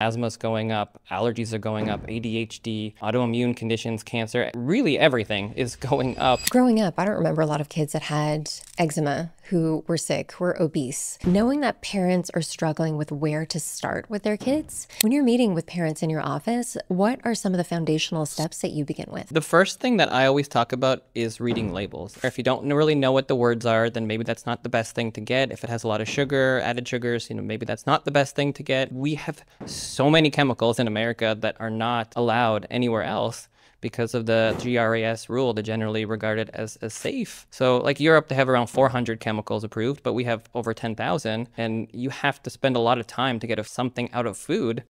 Asthma's going up, allergies are going up, ADHD, autoimmune conditions, cancer, really everything is going up. Growing up, I don't remember a lot of kids that had eczema who were sick, who were obese. Knowing that parents are struggling with where to start with their kids, when you're meeting with parents in your office, what are some of the foundational steps that you begin with? The first thing that I always talk about is reading labels. If you don't really know what the words are, then maybe that's not the best thing to get. If it has a lot of sugar, added sugars, maybe that's not the best thing to get. We have so many chemicals in America that are not allowed anywhere else because of the GRAS rule, they're generally regarded as safe. So like Europe, they have around 400 chemicals approved, but we have over 10,000, and you have to spend a lot of time to get something out of food.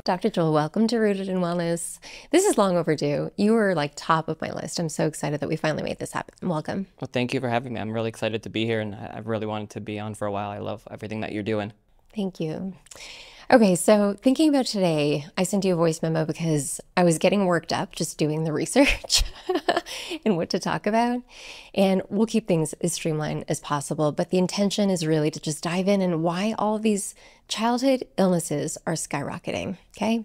Dr. Joel, welcome to Rooted in Wellness. This is long overdue. You were like top of my list. I'm so excited that we finally made this happen. Welcome. Well, thank you for having me. I'm really excited to be here, and I've really wanted to be on for a while. I love everything that you're doing. Thank you. Okay, so thinking about today, I sent you a voice memo because I was getting worked up just doing the research and what to talk about. And we'll keep things as streamlined as possible, but the intention is really to just dive in and why all of these childhood illnesses are skyrocketing, okay?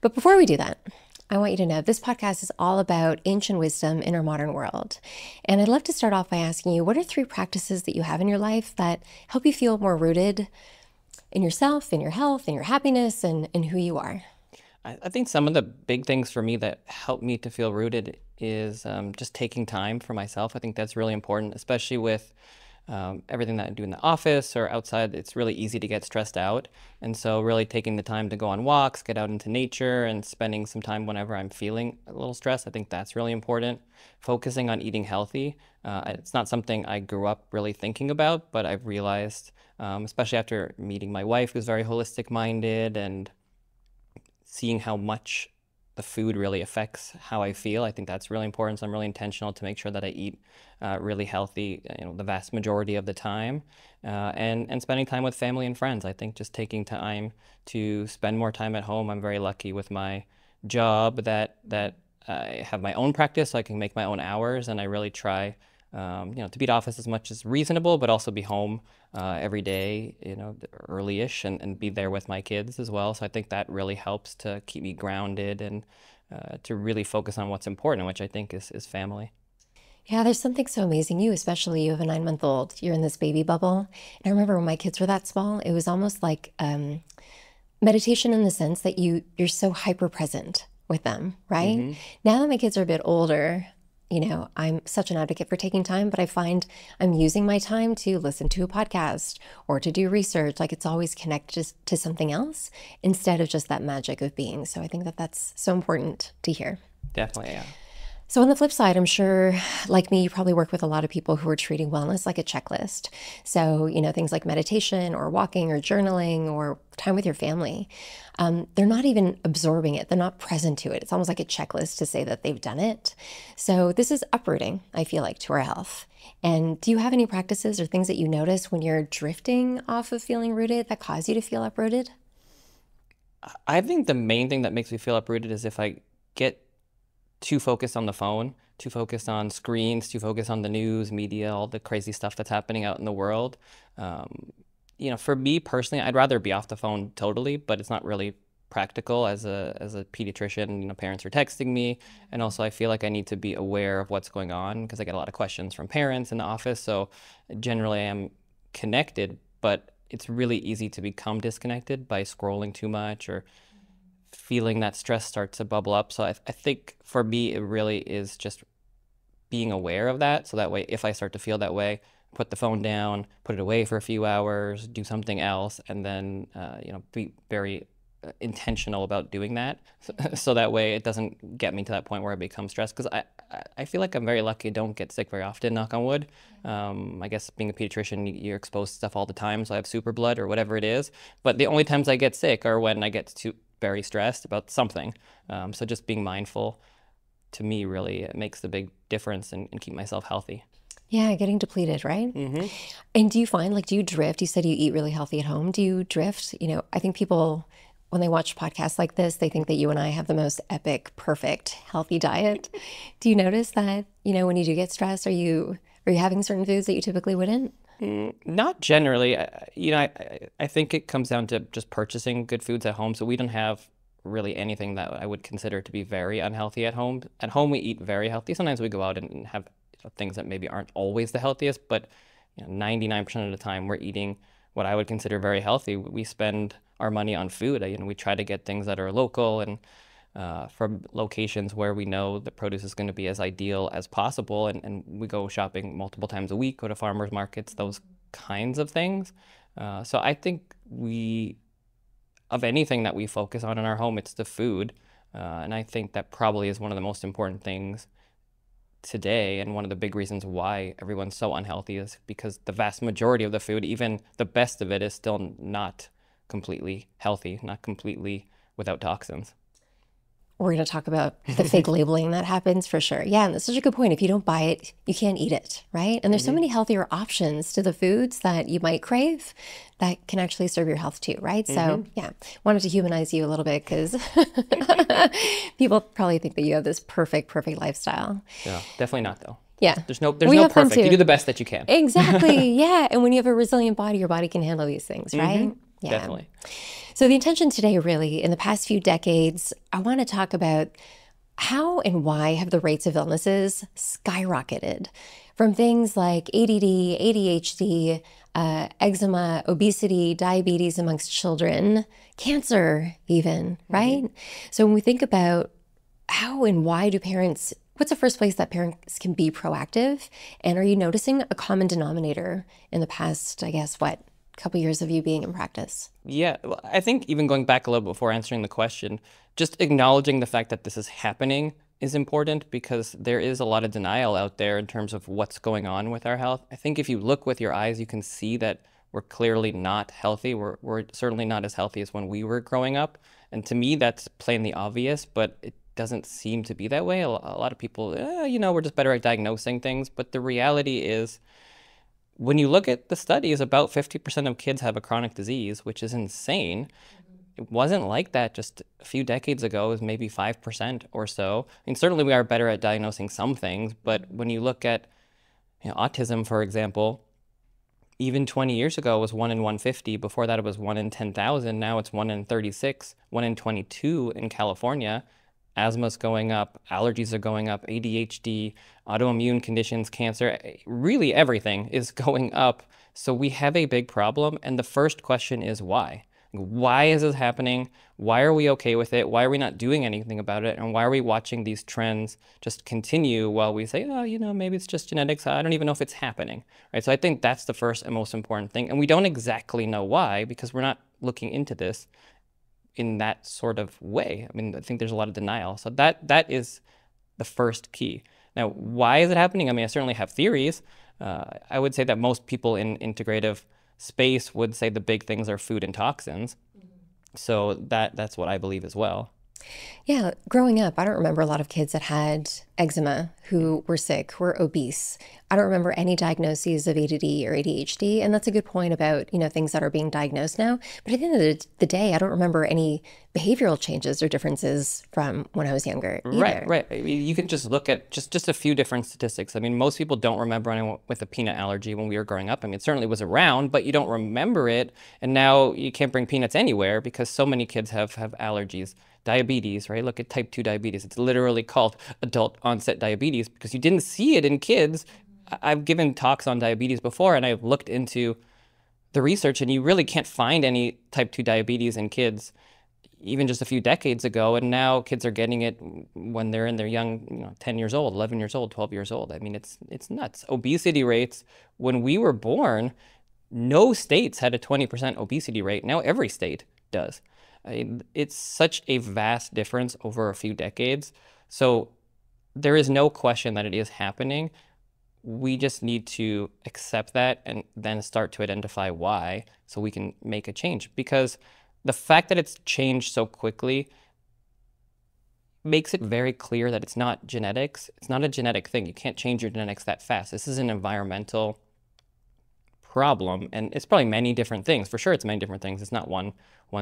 But before we do that, I want you to know this podcast is all about ancient wisdom in our modern world. And I'd love to start off by asking you, what are 3 practices that you have in your life that help you feel more rooted in yourself, in your health, in your happiness, and in who you are? I think some of the big things for me that help me to feel rooted is just taking time for myself. I think that's really important, especially with everything that I do in the office or outside. It's really easy to get stressed out. And so really taking the time to go on walks, get out into nature, and spending some time whenever I'm feeling a little stressed, I think that's really important. Focusing on eating healthy. It's not something I grew up really thinking about, but I've realized, especially after meeting my wife, who's very holistic minded, and seeing how much the food really affects how I feel. I think that's really important. So I'm really intentional to make sure that I eat really healthy, the vast majority of the time, and spending time with family and friends. I think just taking time to spend more time at home. I'm very lucky with my job that I have my own practice, so I can make my own hours, and I really try to be at office as much as reasonable, but also be home every day, early-ish, and be there with my kids as well. So I think that really helps to keep me grounded and to really focus on what's important, which I think is family. Yeah, there's something so amazing. You have a 9-month-old. You're in this baby bubble. And I remember when my kids were that small, it was almost like meditation in the sense that you're so hyper-present with them, right? Mm-hmm. Now that my kids are a bit older, I'm such an advocate for taking time, but I find I'm using my time to listen to a podcast or to do research. Like it's always connected to something else instead of just that magic of being. So I think that that's so important to hear. Definitely, yeah. So on the flip side, I'm sure, like me, you probably work with a lot of people who are treating wellness like a checklist. So, things like meditation or walking or journaling or time with your family, they're not even absorbing it. They're not present to it. It's almost like a checklist to say that they've done it. So this is uprooting, I feel like, to our health. And do you have any practices or things that you notice when you're drifting off of feeling rooted that cause you to feel uprooted? I think the main thing that makes me feel uprooted is if I get too focused on the phone, too focused on screens, too focused on the news, media, all the crazy stuff that's happening out in the world. For me personally, I'd rather be off the phone totally, but it's not really practical as a pediatrician. Parents are texting me, and also I feel like I need to be aware of what's going on because I get a lot of questions from parents in the office. So generally I am connected, but it's really easy to become disconnected by scrolling too much or feeling that stress start to bubble up. So I think for me, it really is just being aware of that. So that way, if I start to feel that way, put the phone down, put it away for a few hours, do something else, and then, be very intentional about doing that. So that way it doesn't get me to that point where I become stressed. Because I feel like I'm very lucky. I don't get sick very often, knock on wood. I guess being a pediatrician, you're exposed to stuff all the time. So I have super blood or whatever it is. But the only times I get sick are when I get very stressed about something. So just being mindful, to me, really makes the big difference and keep myself healthy. Yeah, getting depleted, right? Mm-hmm. And do you find, do you drift? You said you eat really healthy at home. Do you drift? I think people, when they watch podcasts like this, they think that you and I have the most epic, perfect, healthy diet. Do you notice that, when you do get stressed, are you having certain foods that you typically wouldn't? Not generally. I think it comes down to just purchasing good foods at home. So we don't have really anything that I would consider to be very unhealthy at home. At home, we eat very healthy. Sometimes we go out and have things that maybe aren't always the healthiest, but 99% of the time we're eating what I would consider very healthy. We spend our money on food. We try to get things that are local and from locations where we know the produce is going to be as ideal as possible. And we go shopping multiple times a week, go to farmers markets, those kinds of things. So I think of anything that we focus on in our home, it's the food. And I think that probably is one of the most important things today. And one of the big reasons why everyone's so unhealthy is because the vast majority of the food, even the best of it, is still not completely healthy, not completely without toxins. We're going to talk about the fake labeling that happens for sure. Yeah, and that's such a good point. If you don't buy it, you can't eat it, right? And there's so many healthier options to the foods that you might crave that can actually serve your health too, right? So yeah, wanted to humanize you a little bit because people probably think that you have this perfect lifestyle. Yeah, definitely not though. Yeah. There's no perfect. You do the best that you can. Exactly. Yeah. And when you have a resilient body, your body can handle these things, right? Yeah. Definitely. So the intention today, really, in the past few decades, I want to talk about how and why have the rates of illnesses skyrocketed from things like ADD, ADHD, eczema, obesity, diabetes amongst children, cancer even, right? So when we think about how and why do parents, what's the first place that parents can be proactive? And are you noticing a common denominator in the past, I guess, couple years of you being in practice? Yeah, well, I think even going back a little before answering the question, just acknowledging the fact that this is happening is important because there is a lot of denial out there in terms of what's going on with our health. I think if you look with your eyes, you can see that we're clearly not healthy. We're certainly not as healthy as when we were growing up. And to me, that's plainly obvious, but it doesn't seem to be that way. A lot of people, we're just better at diagnosing things. But the reality is, when you look at the studies, about 50% of kids have a chronic disease, which is insane. It wasn't like that just a few decades ago. It was maybe 5% or so. I mean, certainly we are better at diagnosing some things, but when you look at autism, for example, even 20 years ago it was 1 in 150. Before that it was 1 in 10,000. Now it's 1 in 36, 1 in 22 in California. Asthma's going up, allergies are going up, ADHD, autoimmune conditions, cancer, really everything is going up. So we have a big problem. And the first question is why? Why is this happening? Why are we okay with it? Why are we not doing anything about it? And why are we watching these trends just continue while we say, maybe it's just genetics. I don't even know if it's happening, right? So I think that's the first and most important thing. And we don't exactly know why because we're not looking into this in that sort of way. I mean, I think there's a lot of denial. So that is the first key. Now, why is it happening? I mean, I certainly have theories. I would say that most people in integrative space would say the big things are food and toxins. So that's what I believe as well. Yeah, growing up, I don't remember a lot of kids that had eczema who were sick, who were obese. I don't remember any diagnoses of ADD or ADHD, and that's a good point about, things that are being diagnosed now. But at the end of the day, I don't remember any behavioral changes or differences from when I was younger either. Right. I mean, you can just look at just a few different statistics. I mean, most people don't remember anyone with a peanut allergy when we were growing up. I mean, it certainly was around, but you don't remember it. And now you can't bring peanuts anywhere because so many kids have allergies. Diabetes, right? Look at type 2 diabetes. It's literally called adult onset diabetes because you didn't see it in kids. I've given talks on diabetes before and I've looked into the research and you really can't find any type 2 diabetes in kids even just a few decades ago. And now kids are getting it when they're in their young, 10 years old, 11 years old, 12 years old. I mean, it's nuts. Obesity rates, when we were born, no states had a 20% obesity rate. Now every state does. It's such a vast difference over a few decades. So there is no question that it is happening. We just need to accept that and then start to identify why so we can make a change. Because the fact that it's changed so quickly makes it very clear that it's not genetics. It's not a genetic thing. You can't change your genetics that fast. This is an environmental problem, and it's probably many different things. For sure, it's many different things. It's not one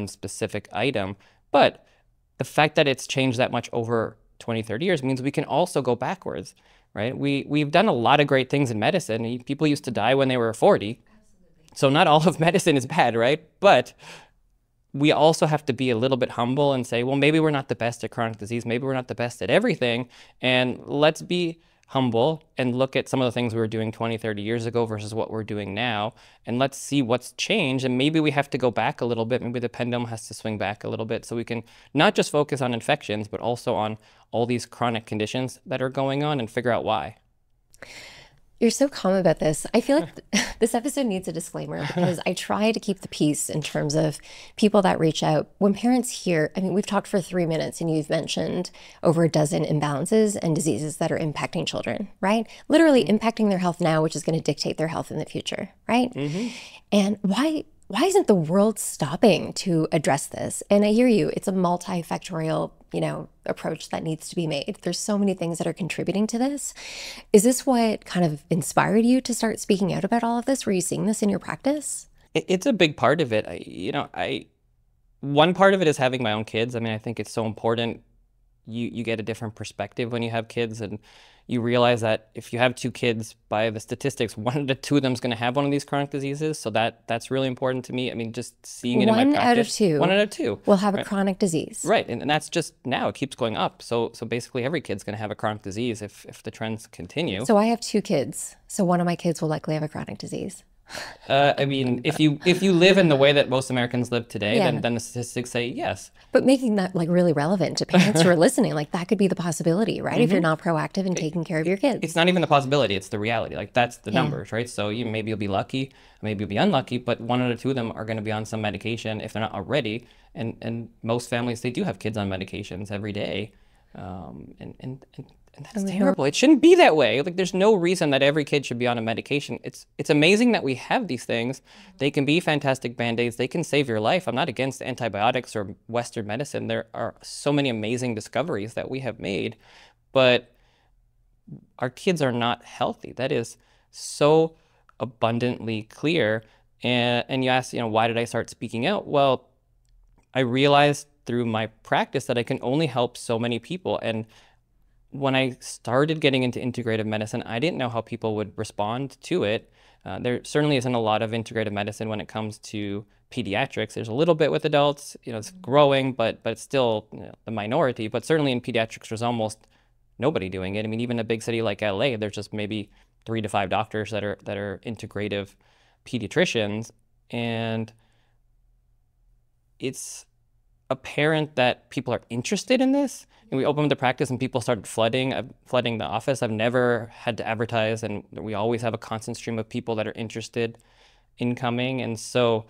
specific item, but the fact that it's changed that much over 20, 30 years means we can also go backwards, right? We've done a lot of great things in medicine. People used to die when they were 40. So not all of medicine is bad, right? But we also have to be a little bit humble and say, well, maybe we're not the best at chronic disease. Maybe we're not the best at everything. And let's be humble and look at some of the things we were doing 20, 30 years ago versus what we're doing now. And let's see what's changed. And maybe we have to go back a little bit. Maybe the pendulum has to swing back a little bit so we can not just focus on infections, but also on all these chronic conditions that are going on and figure out why. You're so calm about this. I feel like this episode needs a disclaimer because I try to keep the peace in terms of people that reach out. When parents hear, I mean, we've talked for 3 minutes and you've mentioned over a dozen imbalances and diseases that are impacting children, right? Literally impacting their health now, which is going to dictate their health in the future, right? And why isn't the world stopping to address this? And I hear you, it's a multifactorial, approach that needs to be made. There's so many things that are contributing to this. Is this what kind of inspired you to start speaking out about all of this? Were you seeing this in your practice? It's a big part of it. One part of it is having my own kids. I mean, I think it's so important. You get a different perspective when you have kids, and you realize that if you have 2 kids, by the statistics, 1 of the 2 of them is going to have one of these chronic diseases. So that's really important to me. I mean, just seeing it in my practice. 1 out of 2. 1 out of 2 will have a chronic disease. Right, and that's just now. It keeps going up. So basically, every kid's going to have a chronic disease if the trends continue. So I have 2 kids. So one of my kids will likely have a chronic disease. I mean, if you live in the way that most Americans live today, then the statistics say yes. But making that really relevant to parents who are listening, that could be the possibility, right? If you're not proactive in taking care of your kids. It's not even the possibility, it's the reality. That's the numbers, right? So maybe you'll be lucky, maybe you'll be unlucky, but 1 out of 2 of them are going to be on some medication if they're not already. And most families, they do have kids on medications every day. And that's terrible. It shouldn't be that way. There's no reason that every kid should be on a medication. It's amazing that we have these things. They can be fantastic Band-Aids. They can save your life. I'm not against antibiotics or Western medicine. There are so many amazing discoveries that we have made, but our kids are not healthy. That is so abundantly clear. And you ask, why did I start speaking out? Well, I realized through my practice that I can only help so many people. And when I started getting into integrative medicine, I didn't know how people would respond to it. There certainly isn't a lot of integrative medicine when it comes to pediatrics. There's a little bit with adults, it's growing, but it's still the minority. But certainly in pediatrics, there's almost nobody doing it. I mean, even a big city like LA, there's just maybe 3 to 5 doctors that are integrative pediatricians, and it's apparent that people are interested in this. And we opened the practice and people started flooding the office. I've never had to advertise, and we always have a constant stream of people that are interested in coming. And so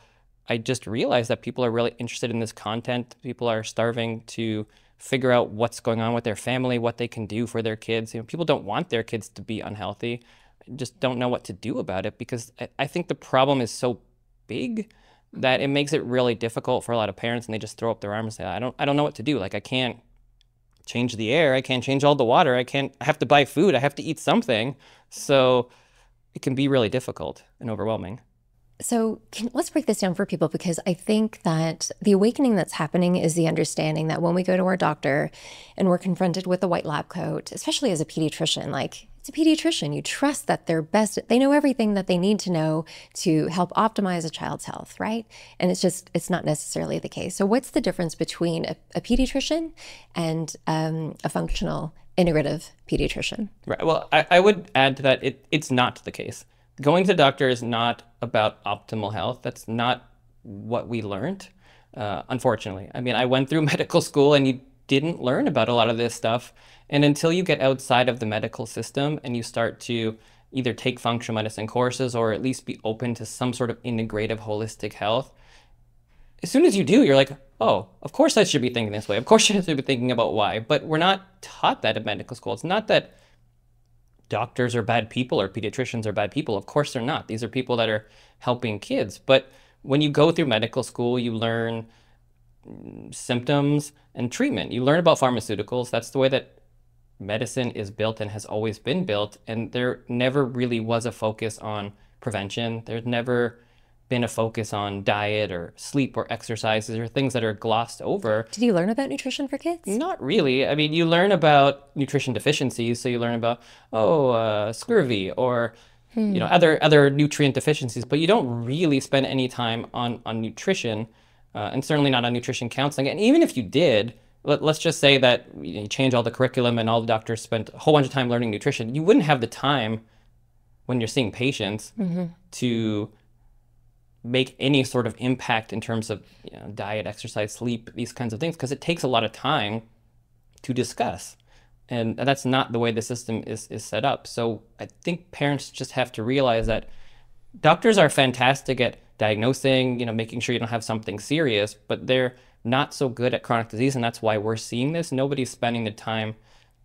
I just realized that people are really interested in this content. People are starving to figure out what's going on with their family, what they can do for their kids. People don't want their kids to be unhealthy, just don't know what to do about it, because I think the problem is so big that it makes it really difficult for a lot of parents, and they just throw up their arms and say, I don't know what to do. I can't change the air, I can't change all the water, I have to buy food, I have to eat something. So it can be really difficult and overwhelming. So let's break this down for people, because I think that the awakening that's happening is the understanding that when we go to our doctor and we're confronted with a white lab coat, especially as a pediatrician, it's a pediatrician, you trust that they're best, they know everything that they need to know to help optimize a child's health, right? And it's not necessarily the case. So what's the difference between a pediatrician and a functional integrative pediatrician? Right. Well, I would add to that, it's not the case. Going to the doctor is not about optimal health. That's not what we learned, unfortunately. I mean, I went through medical school and you didn't learn about a lot of this stuff. And until you get outside of the medical system and you start to either take functional medicine courses or at least be open to some sort of integrative holistic health, as soon as you do, you're like, oh, of course I should be thinking this way. Of course I should be thinking about why. But we're not taught that in medical school. It's not that doctors are bad people or pediatricians are bad people. Of course they're not. These are people that are helping kids. But when you go through medical school, you learn symptoms and treatment. You learn about pharmaceuticals. That's the way that medicine is built and has always been built. And there never really was a focus on prevention. There's never been a focus on diet or sleep or exercises or things that are glossed over. Did you learn about nutrition for kids? Not really. I mean, you learn about nutrition deficiencies. So you learn about, scurvy or other nutrient deficiencies, but you don't really spend any time on nutrition, and certainly not on nutrition counseling. And even if you did, let's just say that you change all the curriculum and all the doctors spent a whole bunch of time learning nutrition, you wouldn't have the time when you're seeing patients to make any sort of impact in terms of diet, exercise, sleep, these kinds of things, because it takes a lot of time to discuss. And that's not the way the system is set up. So I think parents just have to realize that doctors are fantastic at diagnosing, making sure you don't have something serious, but they're not so good at chronic disease. And that's why we're seeing this. Nobody's spending the time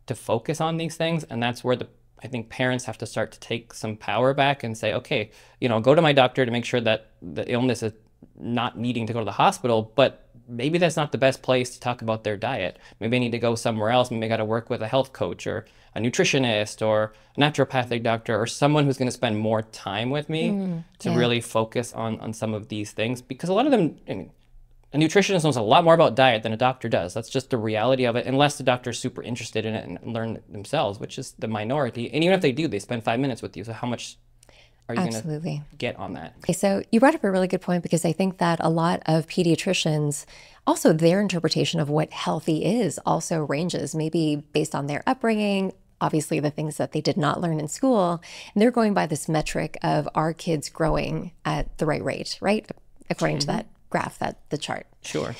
to focus on these things. And that's where I think parents have to start to take some power back and say, okay, go to my doctor to make sure that the illness is not needing to go to the hospital, but maybe that's not the best place to talk about their diet. Maybe I need to go somewhere else. Maybe I got to work with a health coach or a nutritionist or a naturopathic doctor or someone who's going to spend more time with me to really focus on some of these things. Because a lot of them, a nutritionist knows a lot more about diet than a doctor does. That's just the reality of it, unless the doctor's super interested in it and learn it themselves, which is the minority. And even if they do, they spend 5 minutes with you. So how much are you going to get on that? Okay, so you brought up a really good point, because I think that a lot of pediatricians, also their interpretation of what healthy is also ranges, maybe based on their upbringing, obviously the things that they did not learn in school. And they're going by this metric of our kids growing at the right rate, right? According to that graph, the chart. Sure.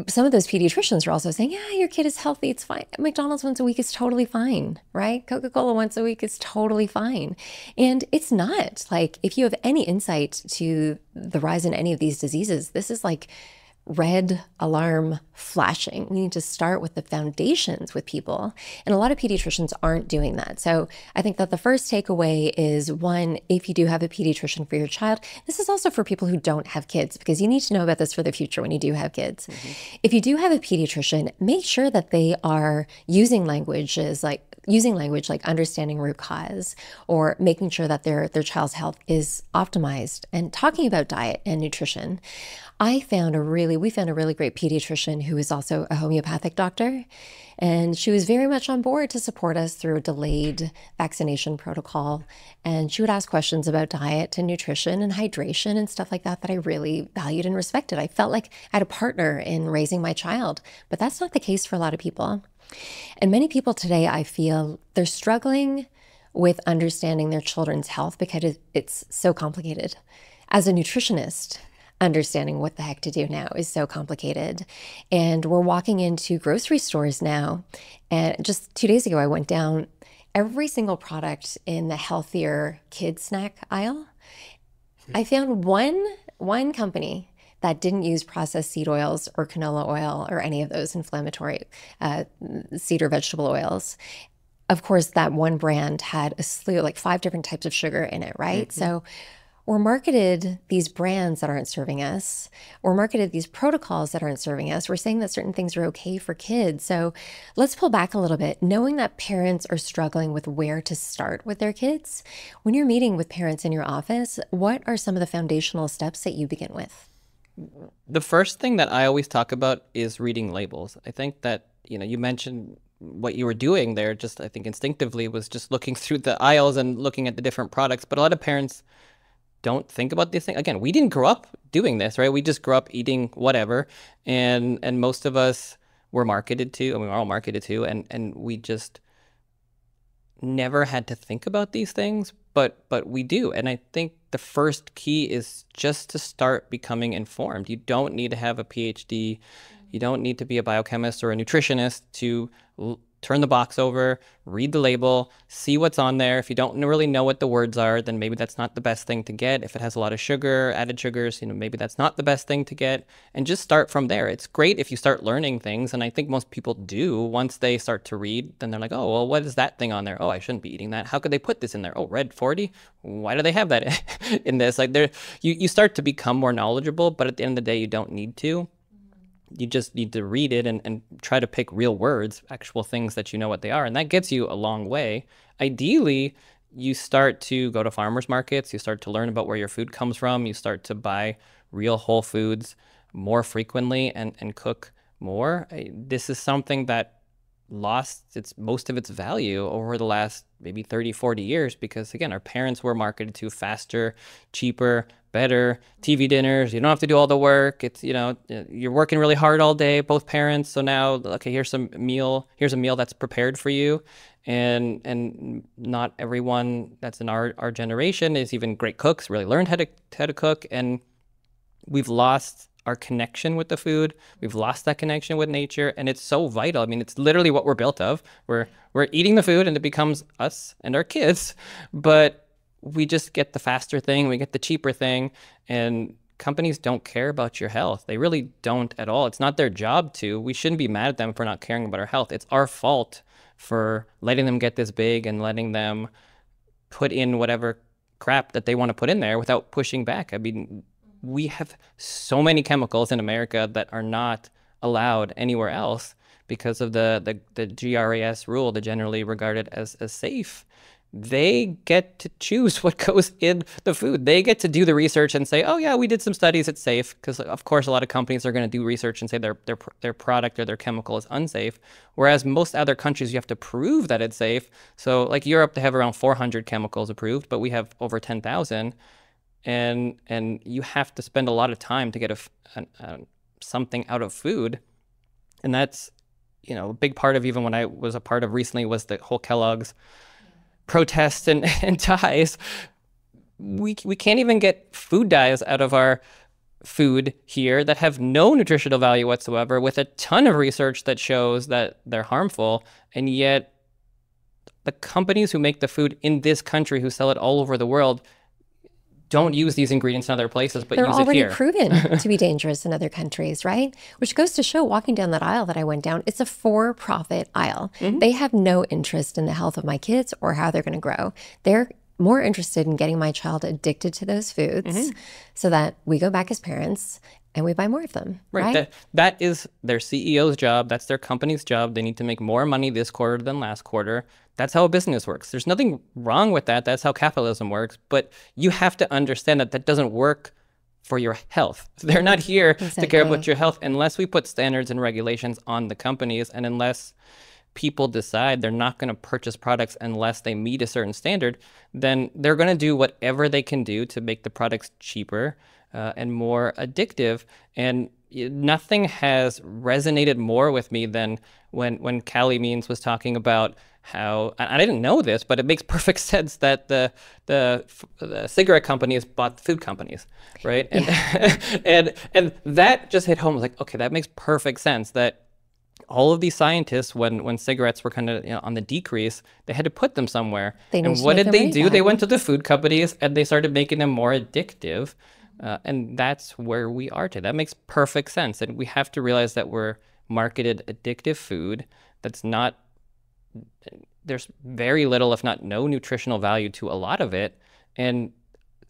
Some of those pediatricians are also saying, yeah, your kid is healthy, it's fine. McDonald's once a week is totally fine, right? Coca-Cola once a week is totally fine. And it's not. Like, if you have any insight to the rise in any of these diseases, this is like red alarm flashing. We need to start with the foundations with people. And a lot of pediatricians aren't doing that. So I think that the first takeaway is, one, if you do have a pediatrician for your child, this is also for people who don't have kids, because you need to know about this for the future when you do have kids. If you do have a pediatrician, make sure that they are using language like understanding root cause, or making sure that their child's health is optimized, and talking about diet and nutrition. We found a really great pediatrician who is also a homeopathic doctor, and she was very much on board to support us through a delayed vaccination protocol. And she would ask questions about diet and nutrition and hydration and stuff like that I really valued and respected. I felt like I had a partner in raising my child, but that's not the case for a lot of people. And many people today, I feel, they're struggling with understanding their children's health because it's so complicated. As a nutritionist, understanding what the heck to do now is so complicated. And we're walking into grocery stores now. And just 2 days ago, I went down every single product in the healthier kid snack aisle. I found one company that didn't use processed seed oils or canola oil or any of those inflammatory seed or vegetable oils. Of course, that one brand had a slew, like 5 different types of sugar in it, right? So we're marketed these brands that aren't serving us. We're marketed these protocols that aren't serving us. We're saying that certain things are okay for kids. So let's pull back a little bit. Knowing that parents are struggling with where to start with their kids, when you're meeting with parents in your office, what are some of the foundational steps that you begin with? The first thing that I always talk about is reading labels. I think that, you mentioned what you were doing there, just I think instinctively, was just looking through the aisles and looking at the different products. But a lot of parents don't think about these things. Again, we didn't grow up doing this, right? We just grew up eating whatever. And most of us were marketed to, and we were all marketed to, and we just never had to think about these things, but we do. And I think the first key is just to start becoming informed. You don't need to have a PhD. You don't need to be a biochemist or a nutritionist to turn the box over, read the label, see what's on there. If you don't really know what the words are, then maybe that's not the best thing to get. If it has a lot of sugar, added sugars, maybe that's not the best thing to get. And just start from there. It's great if you start learning things, and I think most people do. Once they start to read, then they're like, oh, well, what is that thing on there? Oh, I shouldn't be eating that. How could they put this in there? Oh, red 40? Why do they have that in this? Like, you start to become more knowledgeable, but at the end of the day, you don't need to. You just need to read it and try to pick real words, actual things that you know what they are. And that gets you a long way. Ideally, you start to go to farmers markets. You start to learn about where your food comes from. You start to buy real whole foods more frequently and cook more. This is something that lost most of its value over the last maybe 30, 40 years because, again, our parents were marketed to faster, cheaper, better TV dinners. You don't have to do all the work. It's, you're working really hard all day, both parents. So now, okay, here's a meal that's prepared for you. And not everyone that's in our generation is even great cooks, really learned how to cook. And we've lost our connection with the food. We've lost that connection with nature, and it's so vital. I mean, it's literally what we're built of. We're eating the food, and it becomes us and our kids. But we just get the faster thing, we get the cheaper thing, and companies don't care about your health. They really don't at all. It's not their job to. We shouldn't be mad at them for not caring about our health. It's our fault for letting them get this big and letting them put in whatever crap that they want to put in there without pushing back. I mean, we have so many chemicals in America that are not allowed anywhere else because of the GRAS rule, the generally regarded as safe. They get to choose what goes in the food. They get to do the research and say, oh yeah, we did some studies, it's safe. Because of course, a lot of companies are going to do research and say their product or their chemical is unsafe. Whereas most other countries, you have to prove that it's safe. So like Europe, they have around 400 chemicals approved, but we have over 10,000. And you have to spend a lot of time to get something out of food. And that's, a big part of, even when I was a part of recently, was the whole Kellogg's protests and dyes. We can't even get food dyes out of our food here that have no nutritional value whatsoever, with a ton of research that shows that they're harmful. And yet the companies who make the food in this country, who sell it all over the world, don't use these ingredients in other places, but use it here. They're already proven to be dangerous in other countries, right? Which goes to show, walking down that aisle that I went down, it's a for-profit aisle. Mm-hmm. They have no interest in the health of my kids or how they're going to grow. They're more interested in getting my child addicted to those foods so that we go back as parents and we buy more of them, right? That is their CEO's job. That's their company's job. They need to make more money this quarter than last quarter. That's how a business works. There's nothing wrong with that. That's how capitalism works. But you have to understand that doesn't work for your health. They're not here to care about your health unless we put standards and regulations on the companies, and unless people decide they're not going to purchase products unless they meet a certain standard, then they're going to do whatever they can do to make the products cheaper and more addictive. And nothing has resonated more with me than when Callie Means was talking about how, and I didn't know this, but it makes perfect sense that the cigarette companies bought food companies, right? And, yeah. and that just hit home. I was like, okay, that makes perfect sense, that all of these scientists, when cigarettes were kind of on the decrease, they had to put them somewhere. And what did they do? They went to the food companies and they started making them more addictive. And that's where we are today. That makes perfect sense. And we have to realize that we're marketed addictive food that's not, there's very little, if not no, nutritional value to a lot of it. And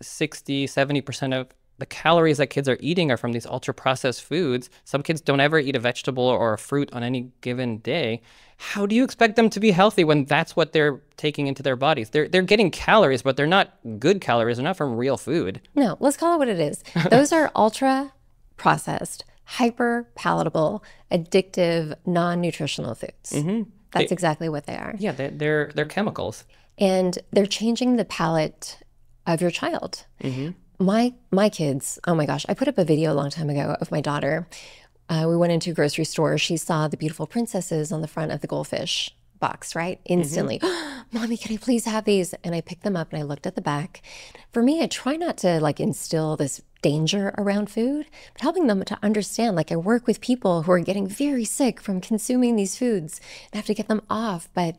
60-70% of the calories that kids are eating are from these ultra-processed foods. Some kids don't ever eat a vegetable or a fruit on any given day. How do you expect them to be healthy when that's what they're taking into their bodies? They're getting calories, but they're not good calories. They're not from real food. No, let's call it what it is. Those are ultra-processed, hyper-palatable, addictive, non-nutritional foods. Mm-hmm. That's exactly what they are. Yeah, they're chemicals. And they're changing the palate of your child. Mm-hmm. My kids, oh my gosh, I put up a video a long time ago of my daughter. We went into a grocery store. She saw the beautiful princesses on the front of the goldfish box, right? Instantly, Mommy, can I please have these? And I picked them up and I looked at the back. For me, I try not to instill this danger around food, but helping them to understand, I work with people who are getting very sick from consuming these foods and have to get them off. But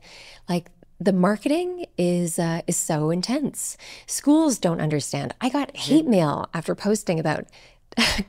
the marketing is so intense. Schools don't understand. I got hate mail after posting about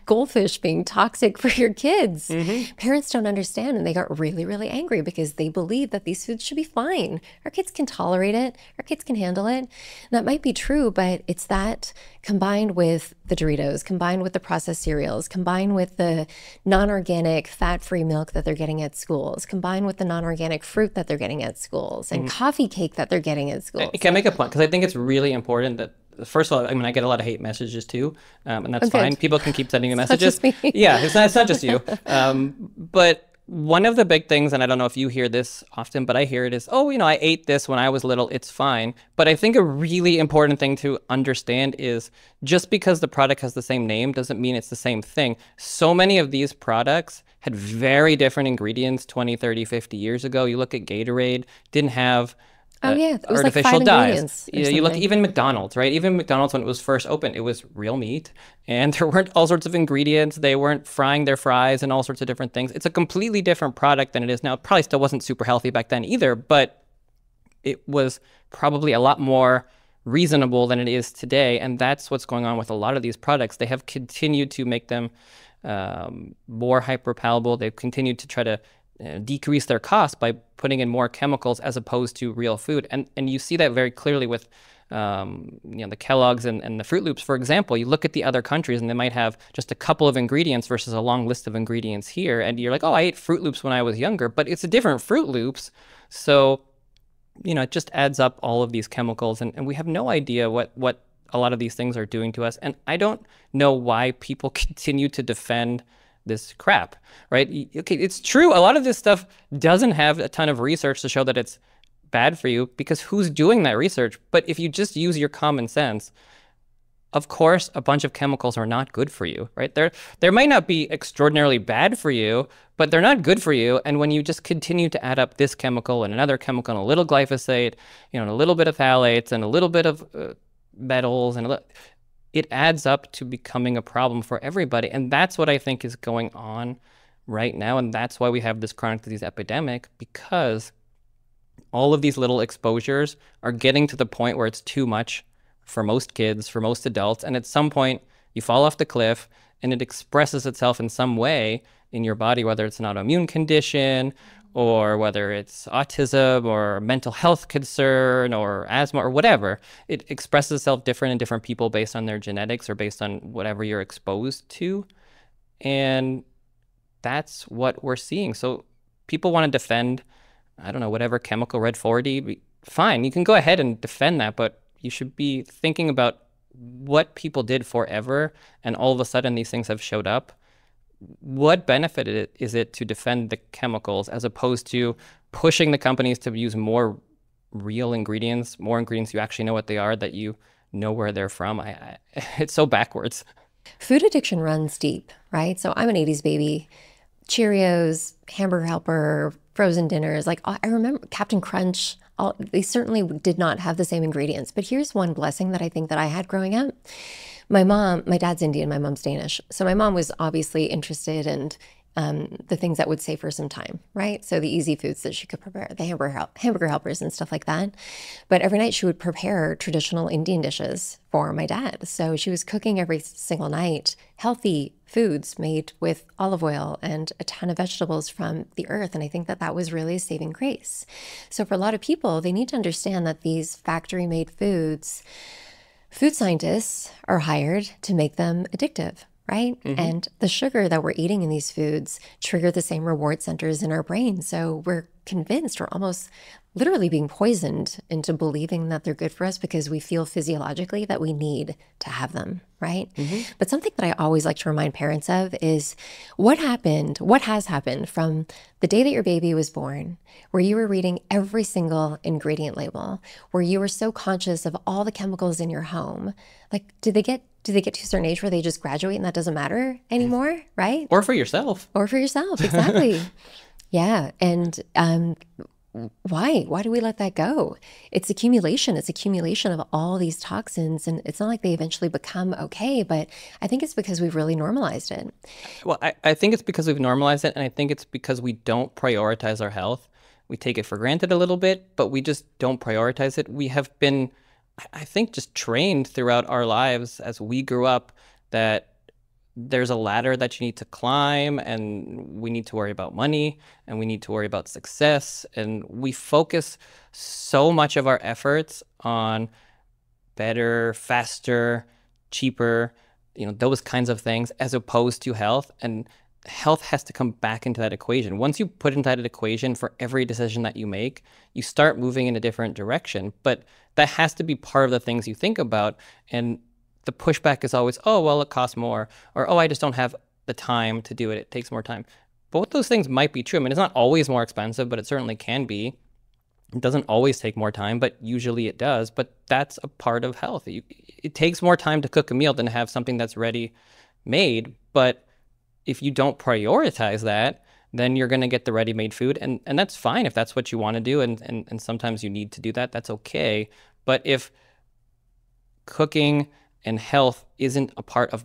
goldfish being toxic for your kids. Mm-hmm. Parents don't understand, and they got really, really angry because they believe that these foods should be fine. Our kids can tolerate it. Our kids can handle it. And that might be true, but it's that combined with the Doritos, combined with the processed cereals, combined with the non-organic fat-free milk that they're getting at schools, combined with the non-organic fruit that they're getting at schools, and coffee cake that they're getting at schools. Can I make a point? Because I think it's really important that, first of all, I mean, I get a lot of hate messages too, and that's fine. People can keep sending me messages. Not just me. Yeah, it's not just you. But One of the big things, and I don't know if you hear this often, but I hear it is, oh, I ate this when I was little, it's fine. But I think a really important thing to understand is just because the product has the same name doesn't mean it's the same thing. So many of these products had very different ingredients 20, 30, 50 years ago. You look at Gatorade, didn't have Oh yeah, it was like artificial 5 dyes. ingredients or You look something. even McDonald's, right? Even McDonald's when it was first opened, it was real meat and there weren't all sorts of ingredients. They weren't frying their fries and all sorts of different things. It's a completely different product than it is now. It probably still wasn't super healthy back then either, but it was probably a lot more reasonable than it is today. And that's what's going on with a lot of these products. They have continued to make them more hyperpalatable. They've continued to try to decrease their costs by putting in more chemicals as opposed to real food. And you see that very clearly with the Kellogg's and the Fruit Loops, for example. You look at the other countries and they might have just a couple of ingredients versus a long list of ingredients here. And you're like, oh, I ate Fruit Loops when I was younger, but it's a different Fruit Loops. So, it just adds up all of these chemicals and we have no idea what a lot of these things are doing to us. And I don't know why people continue to defend this crap, right? Okay, it's true. A lot of this stuff doesn't have a ton of research to show that it's bad for you because who's doing that research? But if you just use your common sense, of course, a bunch of chemicals are not good for you, right? There might not be extraordinarily bad for you, but they're not good for you. And when you just continue to add up this chemical and another chemical and a little glyphosate, and a little bit of phthalates and a little bit of metals and it adds up to becoming a problem for everybody. And that's what I think is going on right now. And that's why we have this chronic disease epidemic, because all of these little exposures are getting to the point where it's too much for most kids, for most adults. And at some point, you fall off the cliff and it expresses itself in some way in your body, whether it's an autoimmune condition or whether it's autism or mental health concern or asthma or whatever. It expresses itself different in different people based on their genetics or based on whatever you're exposed to. And that's what we're seeing. So people want to defend, I don't know, whatever chemical Red 4D, fine, you can go ahead and defend that, but you should be thinking about what people did forever and all of a sudden these things have showed up. What benefit is it to defend the chemicals as opposed to pushing the companies to use more real ingredients, more ingredients you actually know what they are, that you know where they're from? It's so backwards. Food addiction runs deep, right? So I'm an 80s baby. Cheerios, Hamburger Helper, frozen dinners. Like I remember Captain Crunch, they certainly did not have the same ingredients. But here's one blessing that I think that I had growing up. My dad's Indian, my mom's Danish. So my mom was obviously interested in the things that would save her some time, right? So the easy foods that she could prepare, the hamburger helpers and stuff like that. But every night she would prepare traditional Indian dishes for my dad. So she was cooking every single night, healthy foods made with olive oil and a ton of vegetables from the earth. And I think that that was really a saving grace. So for a lot of people, they need to understand that these factory-made foods, food scientists are hired to make them addictive, right? Mm-hmm. And the sugar that we're eating in these foods trigger the same reward centers in our brain. So we're convinced, we're almost literally being poisoned into believing that they're good for us because we feel physiologically that we need to have them, right? Mm-hmm. But something that I always like to remind parents of is what has happened from the day that your baby was born, where you were reading every single ingredient label, where you were so conscious of all the chemicals in your home. Like, do they get to a certain age where they just graduate and that doesn't matter anymore, right? Or for yourself. Or for yourself, exactly. Yeah. And why do we let that go? It's accumulation of all these toxins, and it's not like they eventually become okay, but I think it's because we've really normalized it. Well, I think it's because we've normalized it, and I think it's because we don't prioritize our health. We take it for granted a little bit, but we just don't prioritize it. We have been, I think, just trained throughout our lives as we grew up that there's a ladder that you need to climb, and we need to worry about money, and we need to worry about success. And we focus so much of our efforts on better, faster, cheaper, those kinds of things, as opposed to health. And health has to come back into that equation. Once you put into that equation for every decision that you make, you start moving in a different direction. But that has to be part of the things you think about. And the pushback is always, oh, well, it costs more, or, oh, I just don't have the time to do it. It takes more time. both those things might be true. I mean, it's not always more expensive, but it certainly can be. It doesn't always take more time, but usually it does. But that's a part of health. It takes more time to cook a meal than to have something that's ready made. But if you don't prioritize that, then you're going to get the ready-made food. And that's fine if that's what you want to do. And sometimes you need to do that. That's okay. But if cooking and health isn't a part of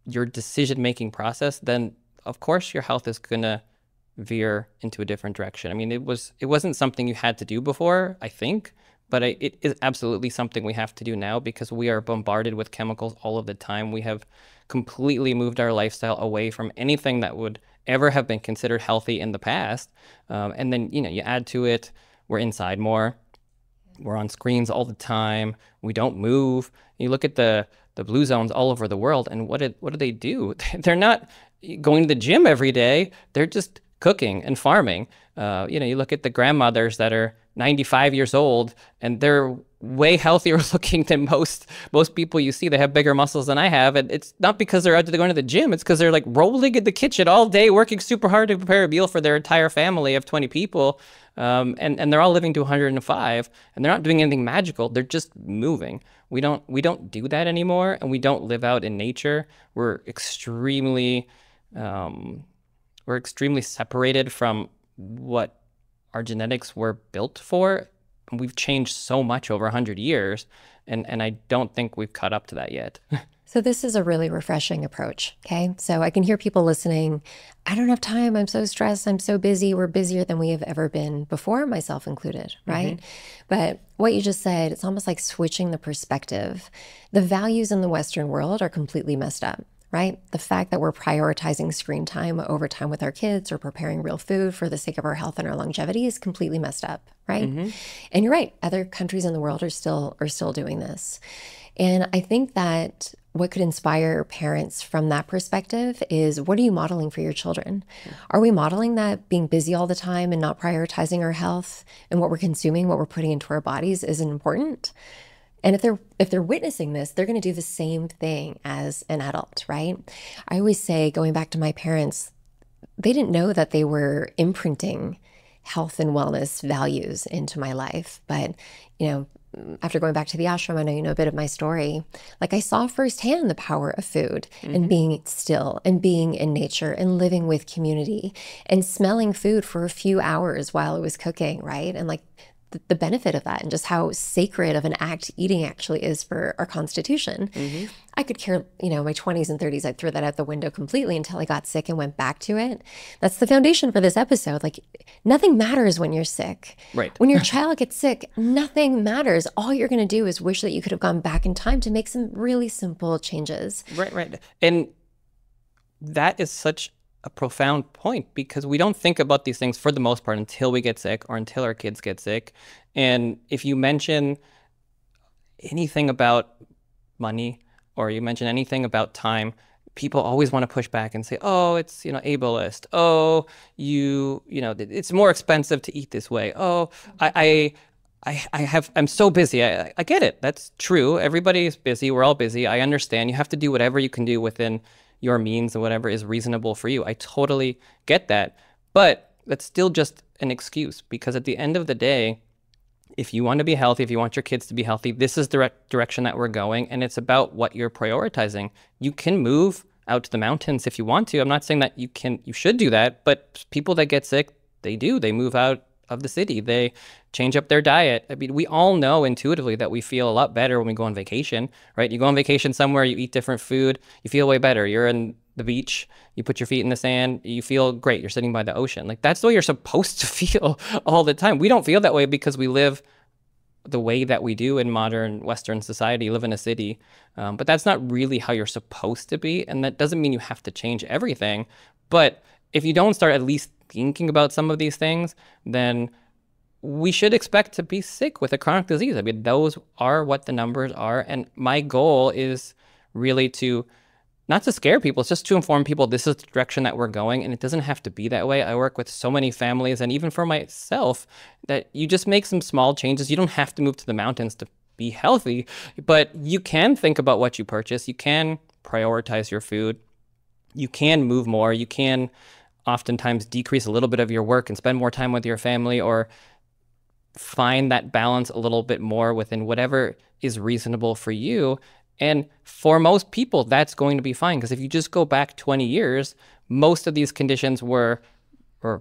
your decision-making process, then of course your health is going to veer into a different direction. I mean, it wasn't something you had to do before, I think, but it is absolutely something we have to do now because we are bombarded with chemicals all of the time. We have completely moved our lifestyle away from anything that would ever have been considered healthy in the past. And then, you add to it, we're inside more. We're on screens all the time. We don't move. You look at the blue zones all over the world, and what do they do? They're not going to the gym every day. They're just cooking and farming. You look at the grandmothers that are 95 years old, and they're way healthier looking than most people you see. They have bigger muscles than I have, and it's not because they're going to the gym. It's because they're like rolling in the kitchen all day, working super hard to prepare a meal for their entire family of 20 people. And they're all living to 105, and they're not doing anything magical. They're just moving. We don't do that anymore, and we don't live out in nature. We're extremely separated from what our genetics were built for. We've changed so much over 100 years, and I don't think we've caught up to that yet. So this is a really refreshing approach, okay? So I can hear people listening, I don't have time, I'm so stressed, I'm so busy. We're busier than we have ever been before, myself included, right? But what you just said, it's almost like switching the perspective. The values in the Western world are completely messed up, right? The fact that we're prioritizing screen time over time with our kids or preparing real food for the sake of our health and our longevity is completely messed up, right? And you're right, other countries in the world are still doing this. And I think that what could inspire parents from that perspective is, what are you modeling for your children? Are we modeling that being busy all the time and not prioritizing our health and what we're consuming, what we're putting into our bodies isn't important? And if they're witnessing this, they're going to do the same thing as an adult, right? I always say, going back to my parents, they didn't know that they were imprinting health and wellness values into my life. But, after going back to the ashram, I know you know a bit of my story. Like, I saw firsthand the power of food and being still and being in nature and living with community and smelling food for a few hours while it was cooking, right? And like the benefit of that and just how sacred of an act eating actually is for our constitution. I could care, my 20s and 30s, I'd throw that out the window completely until I got sick and went back to it. That's the foundation for this episode. Like, nothing matters when you're sick. Right. When your child gets sick, nothing matters. All you're going to do is wish that you could have gone back in time to make some really simple changes. Right. And that is such a profound point, because we don't think about these things for the most part until we get sick or until our kids get sick. And if you mention anything about money or you mention anything about time, people always want to push back and say, oh, it's, ableist. Oh, it's more expensive to eat this way. Oh, I'm so busy. I get it. That's true. Everybody is busy. We're all busy. I understand. You have to do whatever you can do within your means and whatever is reasonable for you. I totally get that. But that's still just an excuse, because at the end of the day, if you want to be healthy, if you want your kids to be healthy, this is the direction that we're going, and it's about what you're prioritizing. You can move out to the mountains if you want to. I'm not saying that you should do that, but people that get sick, they move out of the city. They change up their diet. I mean, we all know intuitively that we feel a lot better when we go on vacation, right? You go on vacation somewhere, you eat different food, you feel way better. You're in the beach, you put your feet in the sand, you feel great. You're sitting by the ocean. Like, that's the way you're supposed to feel all the time. We don't feel that way because we live the way that we do in modern Western society, live in a city. But that's not really how you're supposed to be. And that doesn't mean you have to change everything. But if you don't start at least thinking about some of these things, then we should expect to be sick with a chronic disease. I mean, those are what the numbers are. And my goal is really not to scare people, it's just to inform people this is the direction that we're going, and it doesn't have to be that way. I work with so many families, and even for myself, that you just make some small changes. You don't have to move to the mountains to be healthy, but you can think about what you purchase. You can prioritize your food. You can move more. You can oftentimes decrease a little bit of your work and spend more time with your family, or find that balance a little bit more within whatever is reasonable for you. And for most people, that's going to be fine, because if you just go back 20 years, most of these conditions were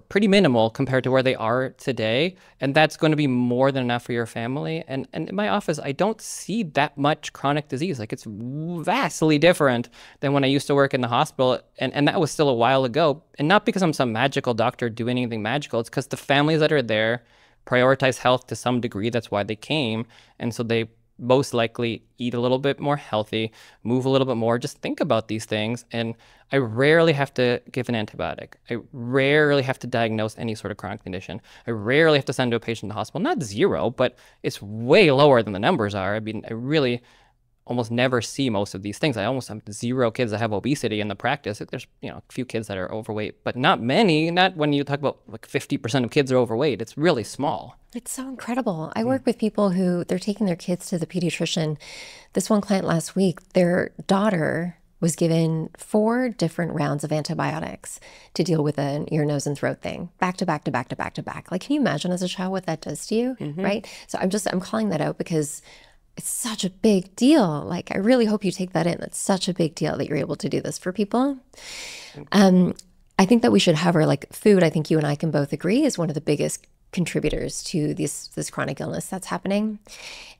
pretty minimal compared to where they are today. And that's going to be more than enough for your family. And in my office, I don't see that much chronic disease. Like, it's vastly different than when I used to work in the hospital. And that was still a while ago. And not because I'm some magical doctor doing anything magical. It's because the families that are there prioritize health to some degree. That's why they came. And so they most likely eat a little bit more healthy, move a little bit more, just think about these things. And I rarely have to give an antibiotic. I rarely have to diagnose any sort of chronic condition. I rarely have to send a patient to the hospital. Not zero, but it's way lower than the numbers are. I mean, I really almost never see most of these things. I almost have 0 kids that have obesity in the practice. There's, a few kids that are overweight, but not many. Not when you talk about like 50% of kids are overweight. It's really small. It's so incredible. I work with people who they're taking their kids to the pediatrician. This one client last week, their daughter was given 4 different rounds of antibiotics to deal with an ear, nose, and throat thing, back to back to back to back to back. Like, can you imagine as a child what that does to you, right? So I'm calling that out because it's such a big deal. Like, I really hope you take that in. It's such a big deal that you're able to do this for people. I think that we should have like food. I think you and I can both agree is one of the biggest contributors to this chronic illness that's happening.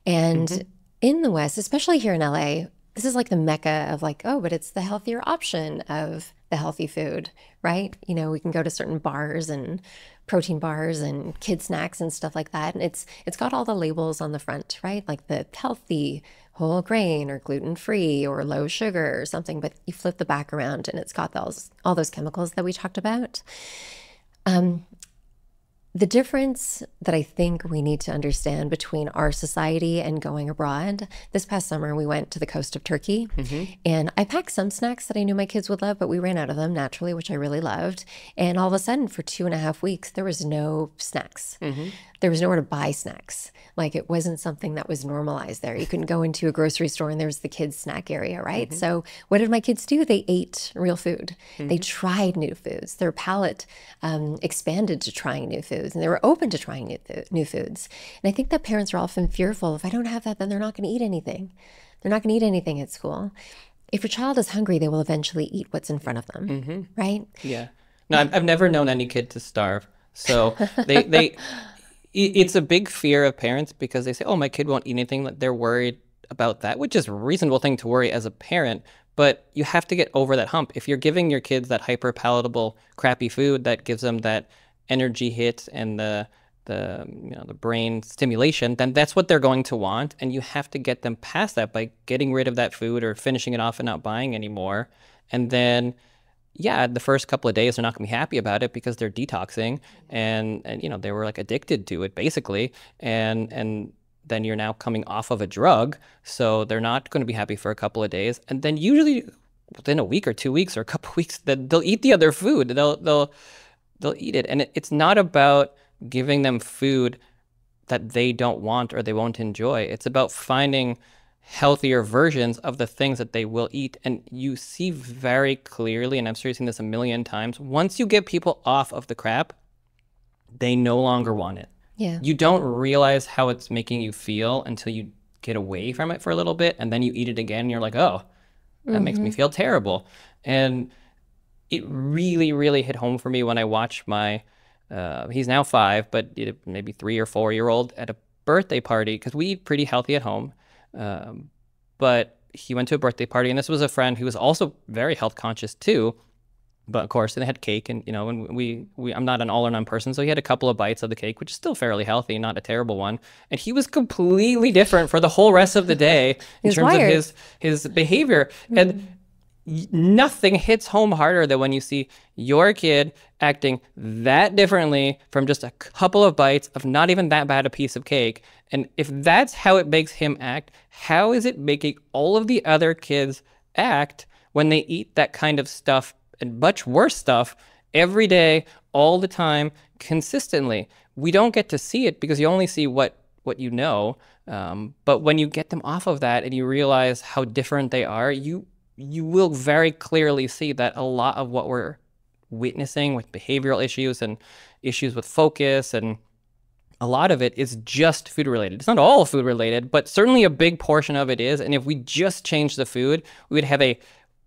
And in the West, especially here in LA, this is like the mecca of like, oh, but it's the healthier option of the healthy food, right? We can go to certain bars and protein bars and kid snacks and stuff like that. And it's got all the labels on the front, right? Like the healthy, whole grain or gluten-free or low sugar or something, but you flip the back around and it's got all those chemicals that we talked about. The difference that I think we need to understand between our society and going abroad, this past summer we went to the coast of Turkey, and I packed some snacks that I knew my kids would love, but we ran out of them naturally, which I really loved. And all of a sudden, for 2.5 weeks, there was no snacks. There was nowhere to buy snacks. Like, it wasn't something that was normalized there. You couldn't go into a grocery store and there was the kids' snack area, right? So what did my kids do? They ate real food. They tried new foods. Their palate expanded to trying new foods, and they were open to trying new foods. And I think that parents are often fearful, if I don't have that, then they're not going to eat anything. They're not going to eat anything at school. If your child is hungry, they will eventually eat what's in front of them, right? Yeah. No, I've never known any kid to starve. So it's a big fear of parents, because they say, oh, my kid won't eat anything. They're worried about that, which is a reasonable thing to worry as a parent. But you have to get over that hump. If you're giving your kids that hyper palatable, crappy food that gives them that energy hit and the brain stimulation, then that's what they're going to want. And you have to get them past that by getting rid of that food or finishing it off and not buying anymore. And then, yeah, the first couple of days they're not going to be happy about it because they're detoxing and they were like addicted to it basically. And then you're now coming off of a drug, so they're not going to be happy for a couple of days. And then usually within a week or 2 weeks or a couple of weeks, they'll eat the other food. They'll eat it. And it's not about giving them food that they don't want or they won't enjoy. It's about finding healthier versions of the things that they will eat. And you see very clearly, and I'm sure you've seen this a million times, once you get people off of the crap, they no longer want it. Yeah. You don't realize how it's making you feel until you get away from it for a little bit, and then you eat it again, and you're like, oh, that makes me feel terrible. And it really, really hit home for me when I watched my, he's now 5, but maybe 3 or 4-year-old at a birthday party, because we eat pretty healthy at home. But he went to a birthday party, and this was a friend who was also very health conscious too. But of course, they had cake, and and I'm not an all or none person, so he had a couple of bites of the cake, which is still fairly healthy, not a terrible one. And he was completely different for the whole rest of the day in terms of his behavior. And nothing hits home harder than when you see your kid acting that differently from just a couple of bites of not even that bad a piece of cake. And if that's how it makes him act, how is it making all of the other kids act when they eat that kind of stuff and much worse stuff every day, all the time, consistently? We don't get to see it because you only see what you know. But when you get them off of that and you realize how different they are, you will very clearly see that a lot of what we're witnessing with behavioral issues and issues with focus, and a lot of it is just food related. It's not all food related, but certainly a big portion of it is. And if we just change the food, we would have a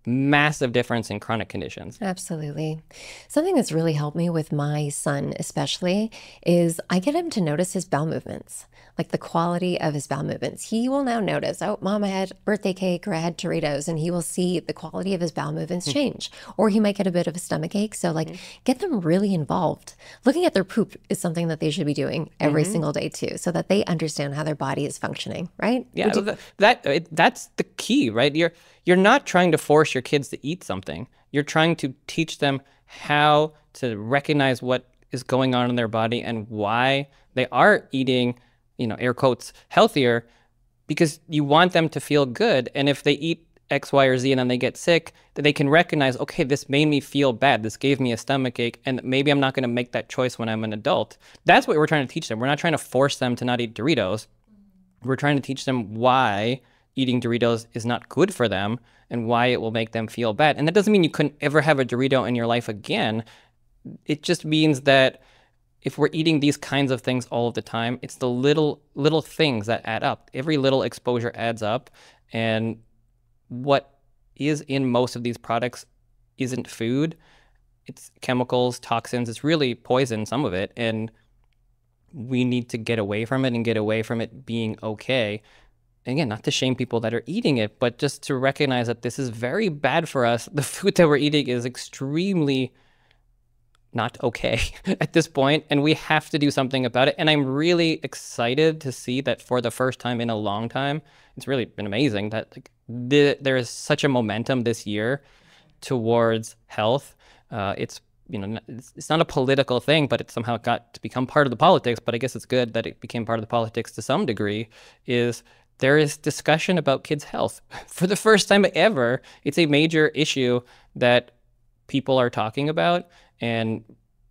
massive difference in chronic conditions. Absolutely. Something that's really helped me with my son especially is I get him to notice his bowel movements, like the quality of his bowel movements. He will now notice, oh, mom, I had birthday cake or I had Doritos, and he will see the quality of his bowel movements change. Or he might get a bit of a stomach ache. So like get them really involved. Looking at their poop is something that they should be doing every single day too, so that they understand how their body is functioning, right? Yeah, that's the key, right? You're not trying to force your kids to eat something. You're trying to teach them how to recognize what is going on in their body and why they are eating, air quotes, healthier, because you want them to feel good. And if they eat X, Y, or Z and then they get sick, that they can recognize, okay, this made me feel bad. This gave me a stomach ache, and maybe I'm not going to make that choice when I'm an adult. That's what we're trying to teach them. We're not trying to force them to not eat Doritos. We're trying to teach them why eating Doritos is not good for them and why it will make them feel bad. And that doesn't mean you couldn't ever have a Dorito in your life again. It just means that if we're eating these kinds of things all of the time, it's the little things that add up. Every little exposure adds up. And what is in most of these products isn't food. It's chemicals, toxins. It's really poison, some of it. And we need to get away from it and get away from it being okay. Again, not to shame people that are eating it, but just to recognize that this is very bad for us. The food that we're eating is extremely not okay at this point, and we have to do something about it. And I'm really excited to see that for the first time in a long time, it's really been amazing that there is such a momentum this year towards health. It's not a political thing, but it somehow got to become part of the politics. But I guess it's good that it became part of the politics to some degree. There is discussion about kids' health. For the first time ever, it's a major issue that people are talking about, and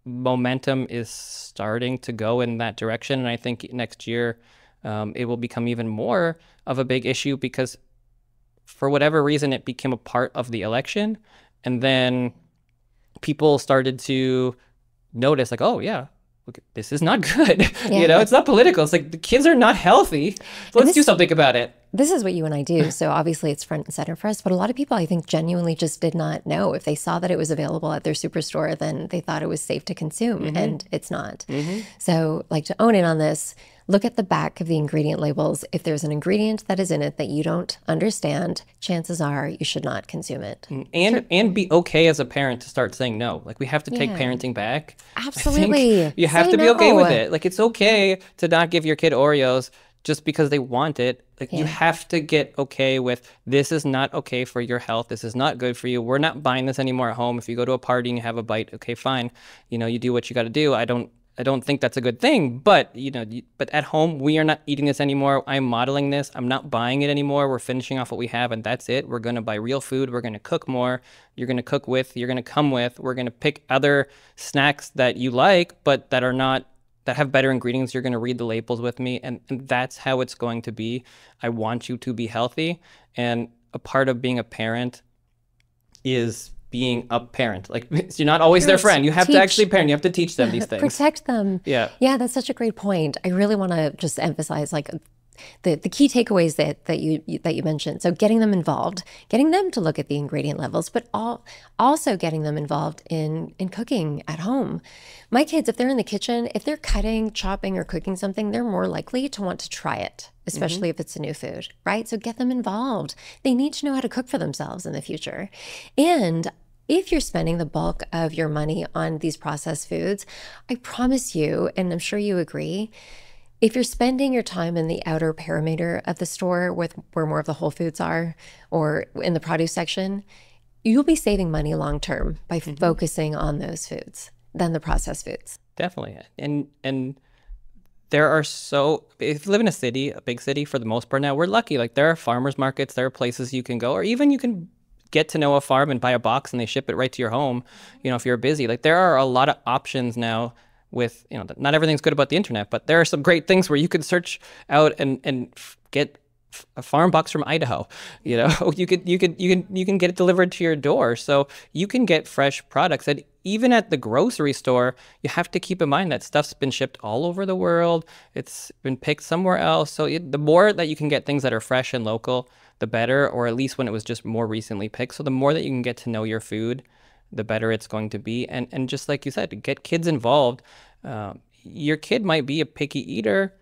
momentum is starting to go in that direction. And I think next year it will become even more of a big issue because for whatever reason, it became a part of the election. And then people started to notice like, oh yeah, look, this is not good. Yeah. It's not political. It's like the kids are not healthy. So let's do something about it. This is what you and I do. So obviously it's front and center for us, but a lot of people I think genuinely just did not know. If they saw that it was available at their superstore, then they thought it was safe to consume, and it's not. So like, to own in on this, look at the back of the ingredient labels. If there's an ingredient that is in it that you don't understand, chances are you should not consume it. And be okay as a parent to start saying no. Like, we have to take parenting back. Absolutely. You have Say to be okay no. with it. Like, it's okay to not give your kid Oreos just because they want it. Like, you have to get okay with, this is not okay for your health. This is not good for you. We're not buying this anymore at home. If you go to a party and you have a bite, okay, fine. You do what you got to do. I don't think that's a good thing, but but at home, we are not eating this anymore. I'm modeling this. I'm not buying it anymore. We're finishing off what we have, and that's it. We're going to buy real food. We're going to cook more. You're going to cook with, you're going to come with. We're going to pick other snacks that you like, but that have better ingredients. You're going to read the labels with me, and that's how it's going to be. I want you to be healthy, and a part of being a parent is being a parent. Like, you're not always their friend. You have to actually parent. You have to teach them these things. Protect them. Yeah, that's such a great point. I really want to just emphasize like the key takeaways that you mentioned. So getting them involved, getting them to look at the ingredient levels, but also getting them involved in cooking at home. My kids, if they're in the kitchen, if they're cutting, chopping, or cooking something, they're more likely to want to try it, especially if it's a new food, right? So get them involved. They need to know how to cook for themselves in the future. And if you're spending the bulk of your money on these processed foods, I promise you, and I'm sure you agree, if you're spending your time in the outer perimeter of the store where more of the whole foods are, or in the produce section, you'll be saving money long term by focusing on those foods than the processed foods. Definitely. And there are if you live in a big city, for the most part now, we're lucky. Like, there are farmers markets, there are places you can go, or even you can get to know a farm and buy a box and they ship it right to your home, if you're busy. Like, there are a lot of options now with, not everything's good about the internet, but there are some great things where you can search out and get a farm box from Idaho. You can get it delivered to your door. So you can get fresh products. And even at the grocery store, you have to keep in mind that stuff's been shipped all over the world. It's been picked somewhere else. So the more that you can get things that are fresh and local, the better, or at least when it was just more recently picked. So the more that you can get to know your food, the better it's going to be. And just like you said, get kids involved. Your kid might be a picky eater.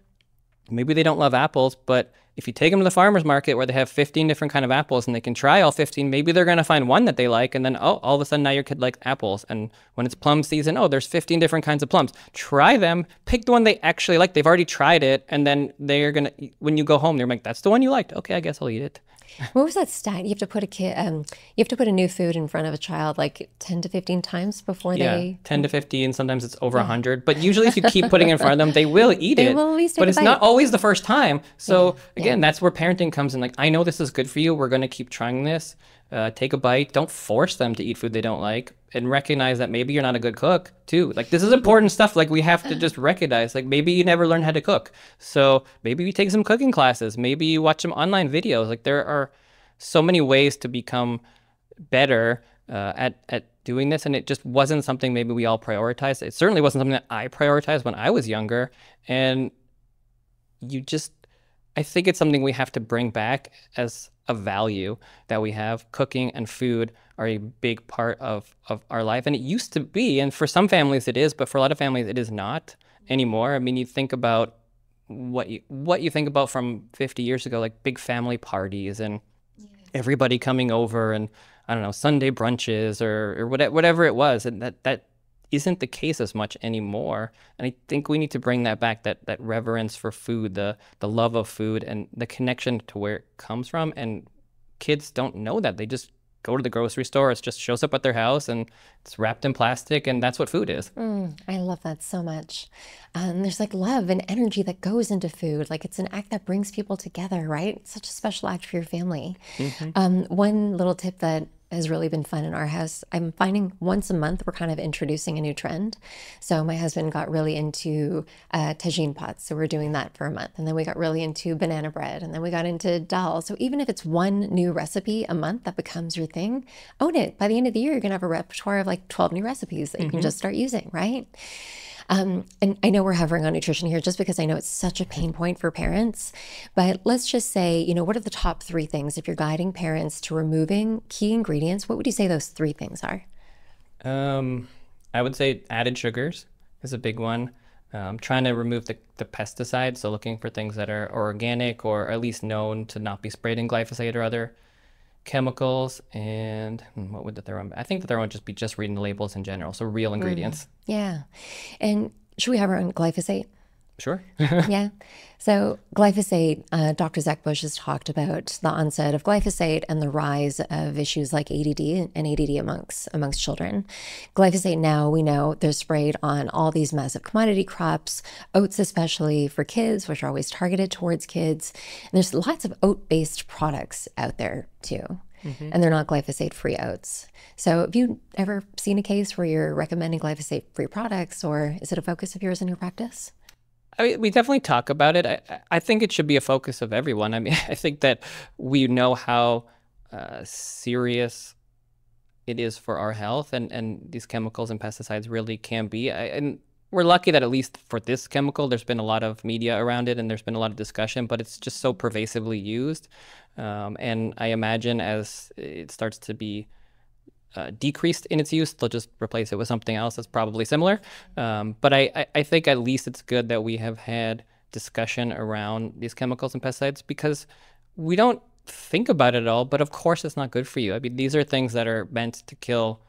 Maybe they don't love apples, but if you take them to the farmer's market where they have 15 different kind of apples and they can try all 15, maybe they're going to find one that they like. And then, oh, all of a sudden now your kid likes apples. And when it's plum season, oh, there's 15 different kinds of plums. Try them, pick the one they actually like. They've already tried it. And then they're going to, when you go home, they're like, that's the one you liked. Okay, I guess I'll eat it. What was that stat? You have to put you have to put a new food in front of a child like 10 to 15 times before they... 10 to 15. Sometimes it's over 100. But usually if you keep putting it in front of them, they will eat it. They will at least take but a it's bite. not always the first time. So again, that's where parenting comes in. Like, I know this is good for you. We're going to keep trying this. Take a bite. Don't force them to eat food they don't like. And recognize that maybe you're not a good cook too. Like, this is important stuff. Like, we have to just recognize, like, maybe you never learned how to cook. So maybe you take some cooking classes. Maybe you watch some online videos. Like, there are so many ways to become better at doing this, and it just wasn't something maybe we all prioritized. It certainly wasn't something that I prioritized when I was younger, and I think it's something we have to bring back as a value that we have. Cooking and food are a big part of our life, and it used to be, and for some families it is, but for a lot of families it is not anymore. I mean, you think about what you think about from 50 years ago, like big family parties and everybody coming over, and I don't know, Sunday brunches or whatever it was, and that isn't the case as much anymore. And I think we need to bring that back, that reverence for food, the love of food, and the connection to where it comes from. And kids don't know that. They just go to the grocery store. It just shows up at their house and it's wrapped in plastic, and that's what food is. I love that so much. There's like love and energy that goes into food. Like, it's an act that brings people together, right? It's such a special act for your family. One little tip that has really been fun in our house, I'm finding once a month we're kind of introducing a new trend. So my husband got really into tagine pots, so we're doing that for a month. And then we got really into banana bread, and then we got into dal. So even if it's one new recipe a month that becomes your thing, own it. By the end of the year, you're gonna have a repertoire of like 12 new recipes that you can just start using, right? And I know we're hovering on nutrition here just because I know it's such a pain point for parents, but let's just say, what are the top 3 things if you're guiding parents to removing key ingredients? What would you say those 3 things are? I would say added sugars is a big one. Trying to remove the pesticides, so looking for things that are organic or at least known to not be sprayed in glyphosate or other chemicals. And what would the third one be? I think the third one would just be just reading the labels in general, so real ingredients. Yeah. And should we have our own glyphosate? Sure. Yeah. So glyphosate, Dr. Zach Bush has talked about the onset of glyphosate and the rise of issues like ADD and ADD amongst children. Glyphosate, now we know they're sprayed on all these massive commodity crops, oats especially for kids, which are always targeted towards kids. And there's lots of oat-based products out there too. And they're not glyphosate-free oats. So have you ever seen a case where you're recommending glyphosate-free products, or is it a focus of yours in your practice? I mean, we definitely talk about it. I think it should be a focus of everyone. I mean, I think that we know how serious it is for our health, and these chemicals and pesticides really can be. And we're lucky that at least for this chemical, there's been a lot of media around it and there's been a lot of discussion, but it's just so pervasively used. And I imagine as it starts to be decreased in its use, they'll just replace it with something else that's probably similar. But I think at least it's good that we have had discussion around these chemicals and pesticides, because we don't think about it at all, but of course it's not good for you. I mean, these are things that are meant to kill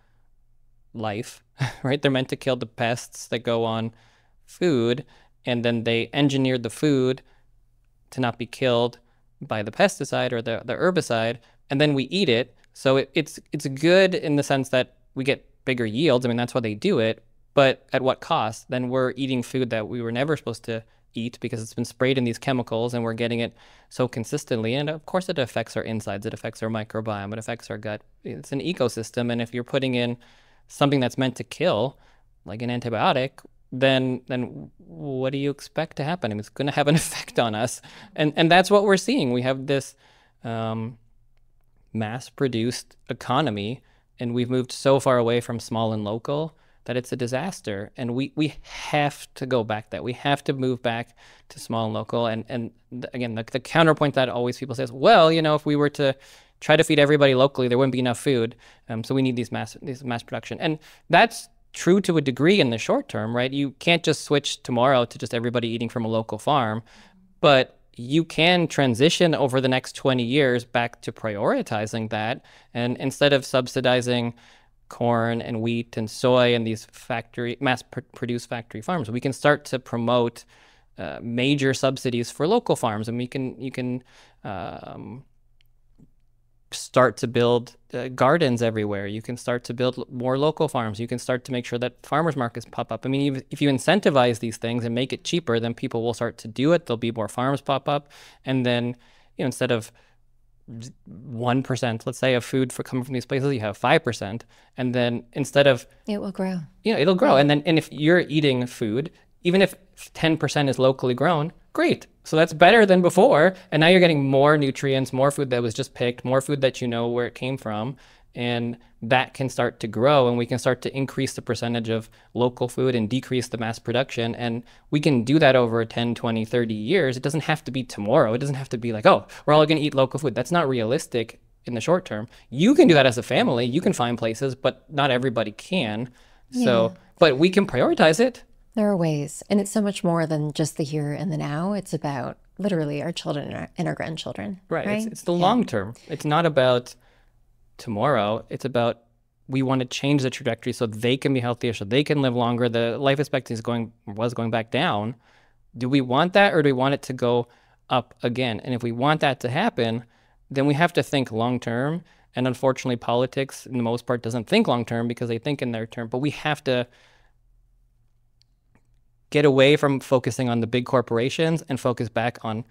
life, right? They're meant to kill the pests that go on food, and then they engineered the food to not be killed by the pesticide or the herbicide, and then we eat it. So it's good in the sense that we get bigger yields. I mean, that's why they do it, but at what cost? Then we're eating food that we were never supposed to eat because it's been sprayed in these chemicals, and we're getting it so consistently. And of course it affects our insides, it affects our microbiome, it affects our gut. It's an ecosystem, and if you're putting in something that's meant to kill, like an antibiotic, then what do you expect to happen? I mean, it's going to have an effect on us. And that's what we're seeing. We have this mass-produced economy, and we've moved so far away from small and local that it's a disaster. And we have to go back that. We have to move back to small and local. And again, the counterpoint that always people says, well, you know, if we were to try to feed everybody locally, there wouldn't be enough food. So we need these mass production. And that's true to a degree in the short term, right? You can't just switch tomorrow to just everybody eating from a local farm, but you can transition over the next 20 years back to prioritizing that. And instead of subsidizing corn and wheat and soy and these mass-produced factory farms, we can start to promote major subsidies for local farms, and you can start to build gardens everywhere. You can start to build more local farms. You can start to make sure that farmers markets pop up. I mean, if you incentivize these things and make it cheaper, then people will start to do it. There'll be more farms pop up, and then, you know, instead of 1%, let's say, of food coming from these places, you have 5%, and then instead of it will grow. You know, it'll grow, and if you're eating food, even if 10% is locally grown, great. So that's better than before, and now you're getting more nutrients, more food that was just picked, more food that you know where it came from, and that can start to grow, and we can start to increase the percentage of local food and decrease the mass production, and we can do that over 10, 20, 30 years. It doesn't have to be tomorrow. It doesn't have to be like, oh, we're all going to eat local food. That's not realistic in the short term. You can do that as a family. You can find places, but not everybody can. Yeah. So, but we can prioritize it. There are ways, and it's so much more than just the here and the now. It's about literally our children and our grandchildren. Right. Right? It's the long term. It's not about tomorrow. It's about we want to change the trajectory so they can be healthier, so they can live longer. The life expectancy was going back down. Do we want that, or do we want it to go up again? And if we want that to happen, then we have to think long term. And unfortunately, politics, in the most part, doesn't think long term because they think in their term. But we have to get away from focusing on the big corporations and focus back on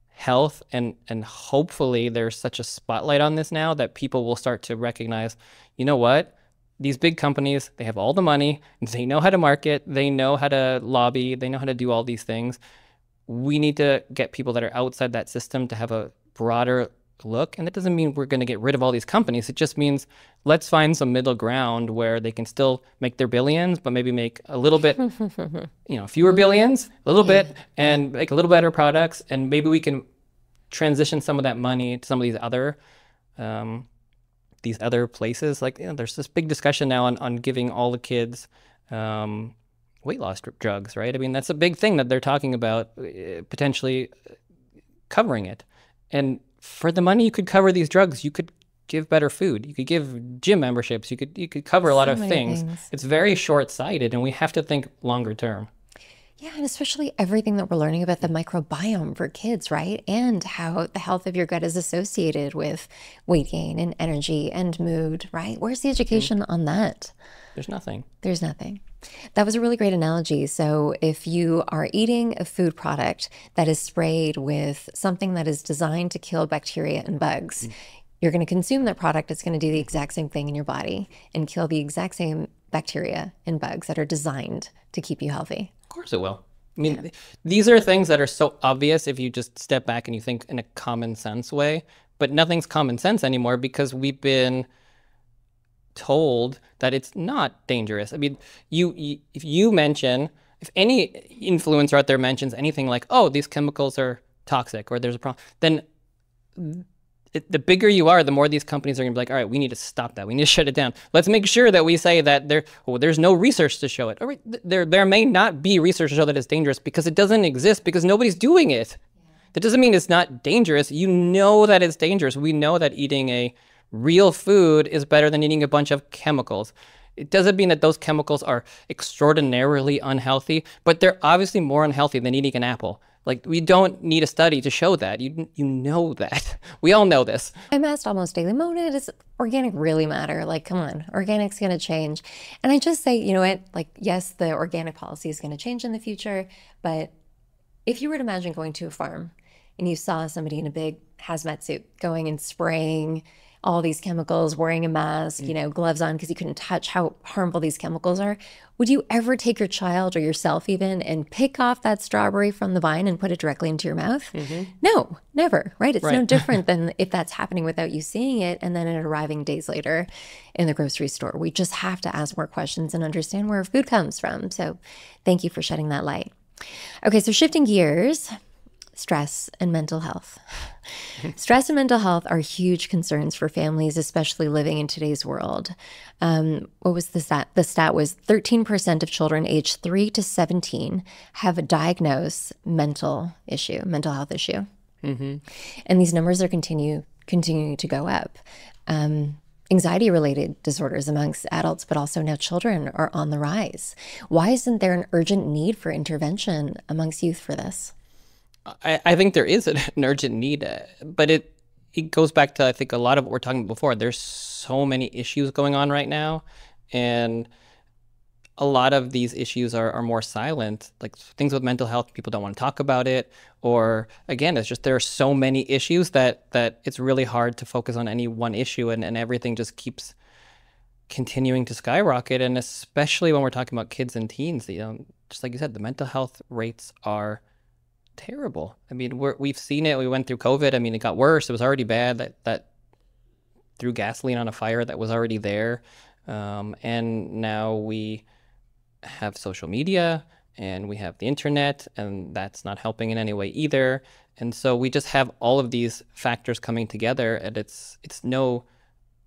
health, and hopefully there's such a spotlight on this now that people will start to recognize, you know what, these big companies, they have all the money, they know how to market, they know how to lobby, they know how to do all these things. We need to get people that are outside that system to have a broader look, and that doesn't mean we're going to get rid of all these companies. It just means let's find some middle ground where they can still make their billions, but maybe make a little bit, you know, fewer billions, a little bit, and make a little better products, and maybe we can transition some of that money to some of these other places. Like, you know, there's this big discussion now on giving all the kids weight loss drugs, right? I mean, that's a big thing that they're talking about, potentially covering it. And for the money you could cover these drugs, you could give better food. You could give gym memberships. You could cover a lot of things. It's very short-sighted, and we have to think longer term. Yeah, and especially everything that we're learning about the microbiome for kids, right? And how the health of your gut is associated with weight gain and energy and mood, right? Where's the education on that? There's nothing. There's nothing. That was a really great analogy. So if you are eating a food product that is sprayed with something that is designed to kill bacteria and bugs, you're going to consume that product. It's going to do the exact same thing in your body and kill the exact same bacteria and bugs that are designed to keep you healthy. Of course it will. I mean, these are things that are so obvious if you just step back and you think in a common sense way, but nothing's common sense anymore because we've been told that it's not dangerous. I mean, if any influencer out there mentions anything like, oh, these chemicals are toxic or there's a problem, then the bigger you are, the more these companies are going to be like, all right, we need to stop that. We need to shut it down. Let's make sure that we say that there's no research to show it. All right, there may not be research to show that it's dangerous because it doesn't exist because nobody's doing it. That doesn't mean it's not dangerous. You know that it's dangerous. We know that eating a real food is better than eating a bunch of chemicals. It doesn't mean that those chemicals are extraordinarily unhealthy, but they're obviously more unhealthy than eating an apple. Like, we don't need a study to show that. You know that. We all know this. I'm asked almost daily, Mona, does organic really matter? Like, come on, organic's going to change. And I just say, you know what? Like, yes, the organic policy is going to change in the future, but if you were to imagine going to a farm and you saw somebody in a big hazmat suit going and spraying all these chemicals, wearing a mask, gloves on because you couldn't touch how harmful these chemicals are. Would you ever take your child or yourself even and pick off that strawberry from the vine and put it directly into your mouth? No, never, right? It's no different than if that's happening without you seeing it and then it arriving days later in the grocery store. We just have to ask more questions and understand where food comes from. So thank you for shedding that light. Okay, so shifting gears, stress and mental health. Stress and mental health are huge concerns for families, especially living in today's world. What was the stat? The stat was 13% of children aged 3 to 17 have a diagnosed mental health issue. And these numbers are continuing to go up. Anxiety-related disorders amongst adults, but also now children, are on the rise. Why isn't there an urgent need for intervention amongst youth for this? I think there is an urgent need, but it goes back to, I think, a lot of what we're talking about before. There's so many issues going on right now, and a lot of these issues are more silent. Like things with mental health, people don't want to talk about it. Or again, it's just there are so many issues that it's really hard to focus on any one issue, and everything just keeps continuing to skyrocket. And especially when we're talking about kids and teens, just like you said, the mental health rates are terrible. I mean, we've seen it. We went through COVID. I mean, it got worse. It was already bad. That threw gasoline on a fire that was already there. And now we have social media and we have the internet, and that's not helping in any way either. And so we just have all of these factors coming together, and it's no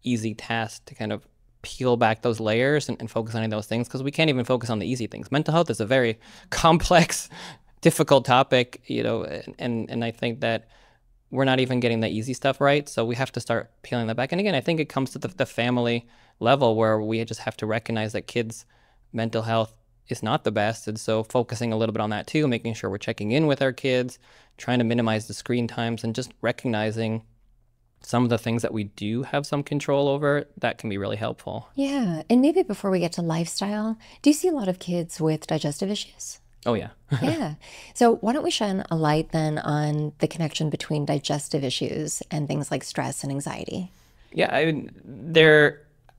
easy task to kind of peel back those layers and focus on any of those things, because we can't even focus on the easy things. Mental health is a very complex, difficult topic, and I think that we're not even getting the easy stuff right. So we have to start peeling that back. And again, I think it comes to the family level, where we just have to recognize that kids' mental health is not the best. And so focusing a little bit on that too, making sure we're checking in with our kids, trying to minimize the screen times, and just recognizing some of the things that we do have some control over, that can be really helpful. Yeah. And maybe before we get to lifestyle, do you see a lot of kids with digestive issues? Oh, yeah. Yeah. So why don't we shine a light then on the connection between digestive issues and things like stress and anxiety? Yeah,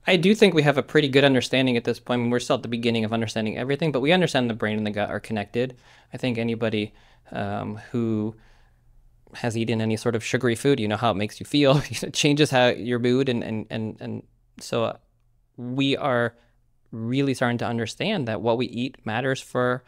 I do think we have a pretty good understanding at this point. I mean, we're still at the beginning of understanding everything, but we understand the brain and the gut are connected. I think anybody who has eaten any sort of sugary food, you know how it makes you feel. It changes how your mood, and so we are really starting to understand that what we eat matters for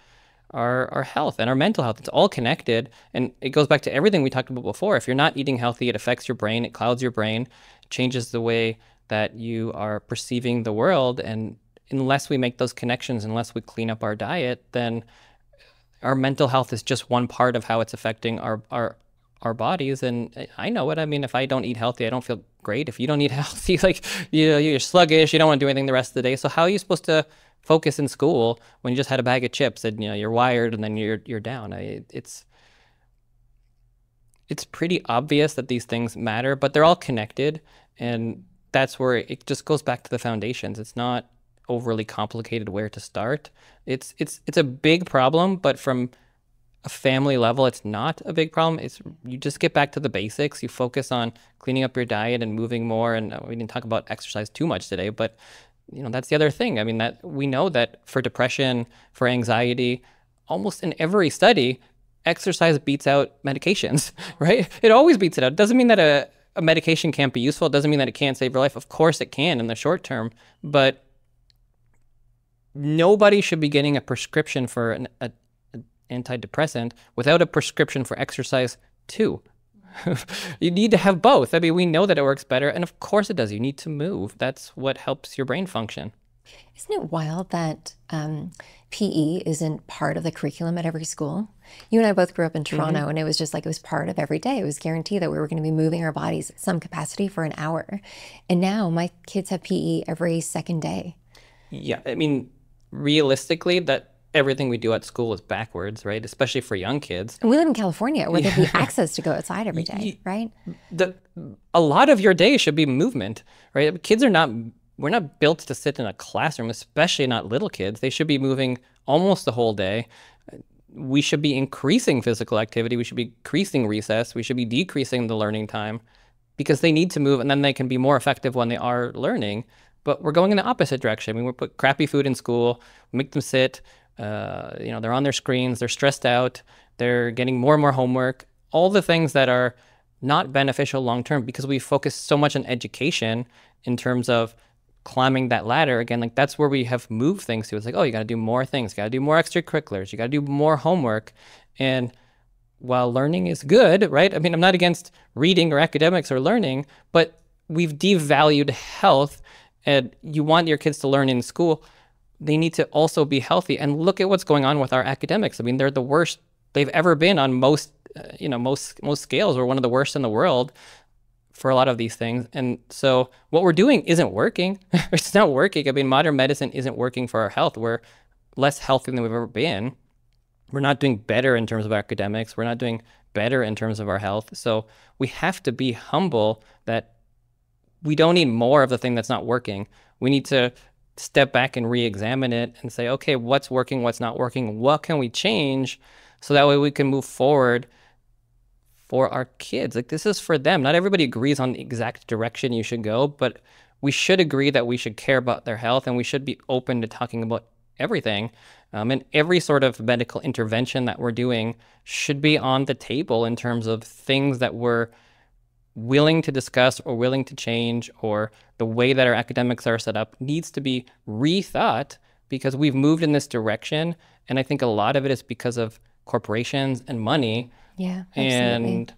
our health and our mental health. It's all connected, and it goes back to everything we talked about before. If you're not eating healthy, it affects your brain, it clouds your brain, changes the way that you are perceiving the world. And unless we make those connections, unless we clean up our diet, then our mental health is just one part of how it's affecting our bodies. And I know it. I mean, if I don't eat healthy, I don't feel great. If you don't eat healthy, like, you're sluggish, you don't want to do anything the rest of the day. So how are you supposed to focus in school when you just had a bag of chips and you're wired and then you're down? It's pretty obvious that these things matter, but they're all connected, and that's where it just goes back to the foundations. It's not overly complicated where to start. It's a big problem, but from a family level, it's not a big problem. You just get back to the basics. You focus on cleaning up your diet and moving more. And we didn't talk about exercise too much today, but that's the other thing. I mean, that we know that for depression, for anxiety, almost in every study, exercise beats out medications, right? It always beats it out. It doesn't mean that a medication can't be useful. It doesn't mean that it can't save your life. Of course it can in the short term, but nobody should be getting a prescription for an antidepressant without a prescription for exercise too. You need to have both. I mean, we know that it works better, and of course it does. You need to move. That's what helps your brain function. Isn't it wild that PE isn't part of the curriculum at every school? You and I both grew up in Toronto, and it was just like, it was part of every day. It was guaranteed that we were going to be moving our bodies at some capacity for an hour. And now my kids have PE every second day. Yeah, I mean, realistically, that everything we do at school is backwards, right? Especially for young kids. And we live in California, where there'd be access to go outside every day, right? A lot of your day should be movement, right? We're not built to sit in a classroom, especially not little kids. They should be moving almost the whole day. We should be increasing physical activity. We should be increasing recess. We should be decreasing the learning time. because they need to move and then they can be more effective when they are learning. But we're going in the opposite direction. I mean, we put crappy food in school, make them sit, they're on their screens, they're stressed out, they're getting more and more homework, all the things that are not beneficial long-term because we focus so much on education in terms of climbing that ladder. Again, like that's where we have moved things to. It's like, oh, you got to do more things, you got to do more extracurriculars, you got to do more homework. And while learning is good, right? I mean, I'm not against reading or academics or learning, but we've devalued health, and you want your kids to learn in school. They need to also be healthy. And look at what's going on with our academics. I mean, they're the worst they've ever been on most scales. We're one of the worst in the world for a lot of these things. And so what we're doing isn't working. It's not working. I mean, modern medicine isn't working for our health. We're less healthy than we've ever been. We're not doing better in terms of academics. We're not doing better in terms of our health. So we have to be humble that we don't need more of the thing that's not working. We need to step back and re-examine it and say, okay, what's working, what's not working, what can we change so that way we can move forward for our kids. Like, this is for them. Not everybody agrees on the exact direction you should go, but we should agree that we should care about their health, and we should be open to talking about everything. And every sort of medical intervention that we're doing should be on the table in terms of things that we're willing to discuss or willing to change, or the way that our academics are set up needs to be rethought because we've moved in this direction. And I think a lot of it is because of corporations and money. Yeah, absolutely. And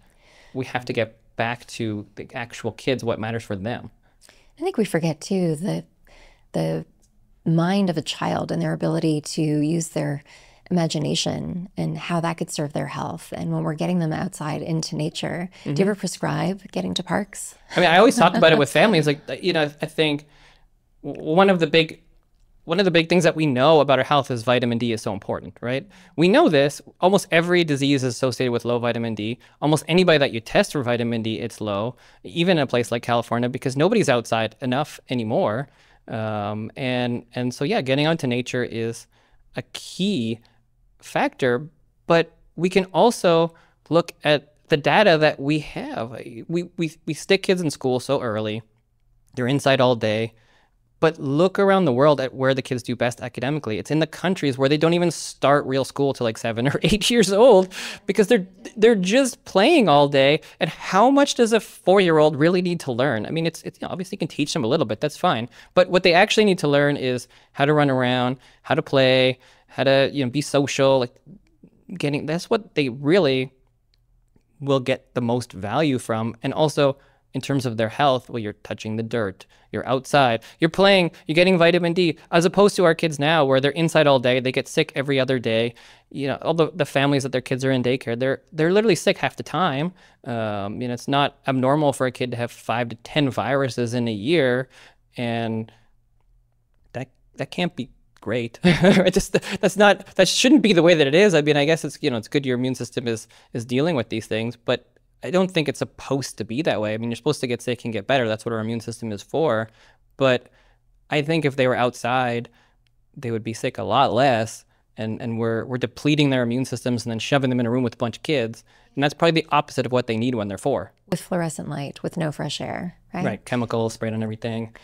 we have to get back to the actual kids, what matters for them. I think we forget too that the mind of a child and their ability to use their imagination and how that could serve their health. And when we're getting them outside into nature, do you ever prescribe getting to parks? I mean, I always talk about it with families. Like, I think one of the big things that we know about our health is vitamin D is so important, right? We know this. Almost every disease is associated with low vitamin D. Almost anybody that you test for vitamin D, it's low, even in a place like California, because nobody's outside enough anymore. And so, yeah, getting out to nature is a key factor, but we can also look at the data that we have. We stick kids in school so early. They're inside all day. But look around the world at where the kids do best academically. It's in the countries where they don't even start real school till like 7 or 8 years old because they're just playing all day. And how much does a 4-year-old really need to learn? I mean, it's obviously you can teach them a little bit, that's fine. But what they actually need to learn is how to run around, how to play, how to be social. Like that's what they really will get the most value from. And also, in terms of their health, well, you're touching the dirt, you're outside, you're playing, you're getting vitamin D, as opposed to our kids now where they're inside all day, they get sick every other day. All the families that their kids are in daycare, they're literally sick half the time. It's not abnormal for a kid to have 5 to 10 viruses in a year, and that can't be great. That shouldn't be the way that it is. I mean, I guess it's good your immune system is dealing with these things, but I don't think it's supposed to be that way. I mean, you're supposed to get sick and get better. That's what our immune system is for. But I think if they were outside, they would be sick a lot less. And we're depleting their immune systems and then shoving them in a room with a bunch of kids. And that's probably the opposite of what they need when they're 4. With fluorescent light, with no fresh air, right? Right, chemicals sprayed on everything.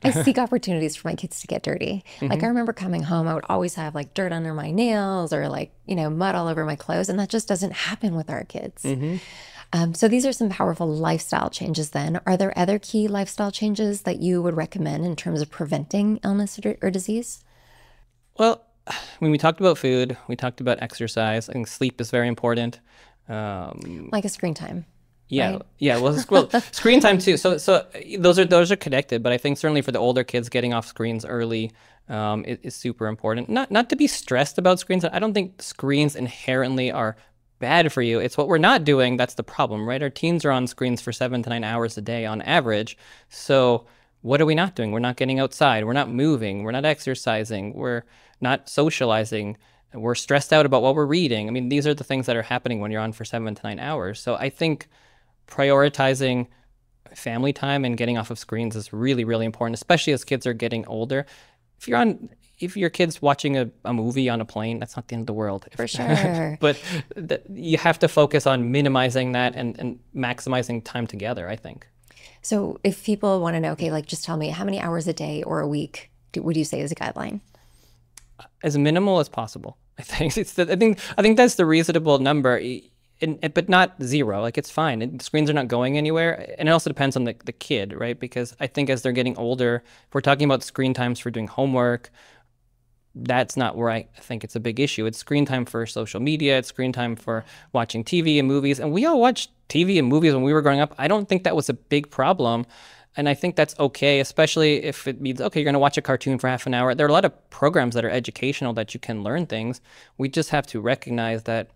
I seek opportunities for my kids to get dirty. Like, I remember coming home, I would always have like dirt under my nails or like, mud all over my clothes. And that just doesn't happen with our kids. So these are some powerful lifestyle changes then. Are there other key lifestyle changes that you would recommend in terms of preventing illness or disease? Well, when we talked about food, we talked about exercise. I think sleep is very important. Like a screen time. Yeah, right? yeah. Well, screen time too. So those are connected. But I think certainly for the older kids, getting off screens early is super important. Not to be stressed about screens. I don't think screens inherently are bad for you. It's what we're not doing that's the problem, right? Our teens are on screens for 7 to 9 hours a day on average. So what are we not doing? We're not getting outside. We're not moving. We're not exercising. We're not socializing. We're stressed out about what we're reading. I mean, these are the things that are happening when you're on for 7 to 9 hours. So I think prioritizing family time and getting off of screens is really, really important, especially as kids are getting older. If you're on, if your kid's watching a movie on a plane, that's not the end of the world. For sure. But you have to focus on minimizing that and maximizing time together, I think. So if people want to know, okay, like just tell me how many hours a day or a week would you say is a guideline? As minimal as possible. I think I think that's the reasonable number, but not zero. Like it's fine. Screens are not going anywhere, and it also depends on the kid, right? Because I think as they're getting older, if we're talking about screen times for doing homework, that's not where I think it's a big issue. It's screen time for social media. It's screen time for watching TV and movies. And we all watched TV and movies when we were growing up. I don't think that was a big problem. And I think that's okay, especially if it means, okay, you're going to watch a cartoon for half an hour. There are a lot of programs that are educational that you can learn things. We just have to recognize that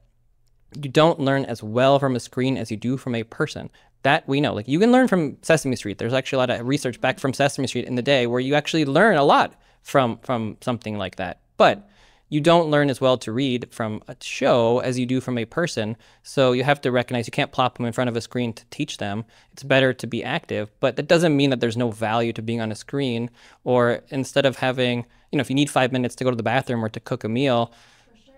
you don't learn as well from a screen as you do from a person. That we know. Like you can learn from Sesame Street. There's actually a lot of research back from Sesame Street in the day where you actually learn a lot from something like that. But you don't learn as well to read from a show as you do from a person. So you have to recognize you can't plop them in front of a screen to teach them. It's better to be active, but that doesn't mean that there's no value to being on a screen. Or instead of having, if you need 5 minutes to go to the bathroom or to cook a meal,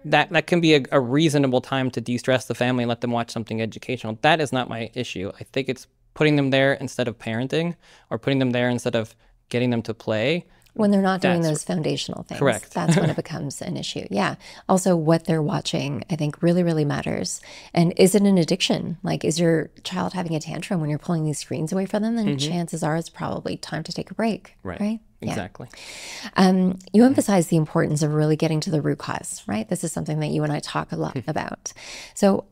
that can be a reasonable time to de-stress the family and let them watch something educational. That is not my issue. I think it's putting them there instead of parenting, or putting them there instead of getting them to play. When they're not doing those foundational things. Correct. That's when it becomes an issue. Yeah. Also, what they're watching, I think, really, really matters. And is it an addiction? Like, is your child having a tantrum when you're pulling these screens away from them? Then chances are it's probably time to take a break. Right? Exactly. You emphasize the importance of really getting to the root cause, right? This is something that you and I talk a lot about. So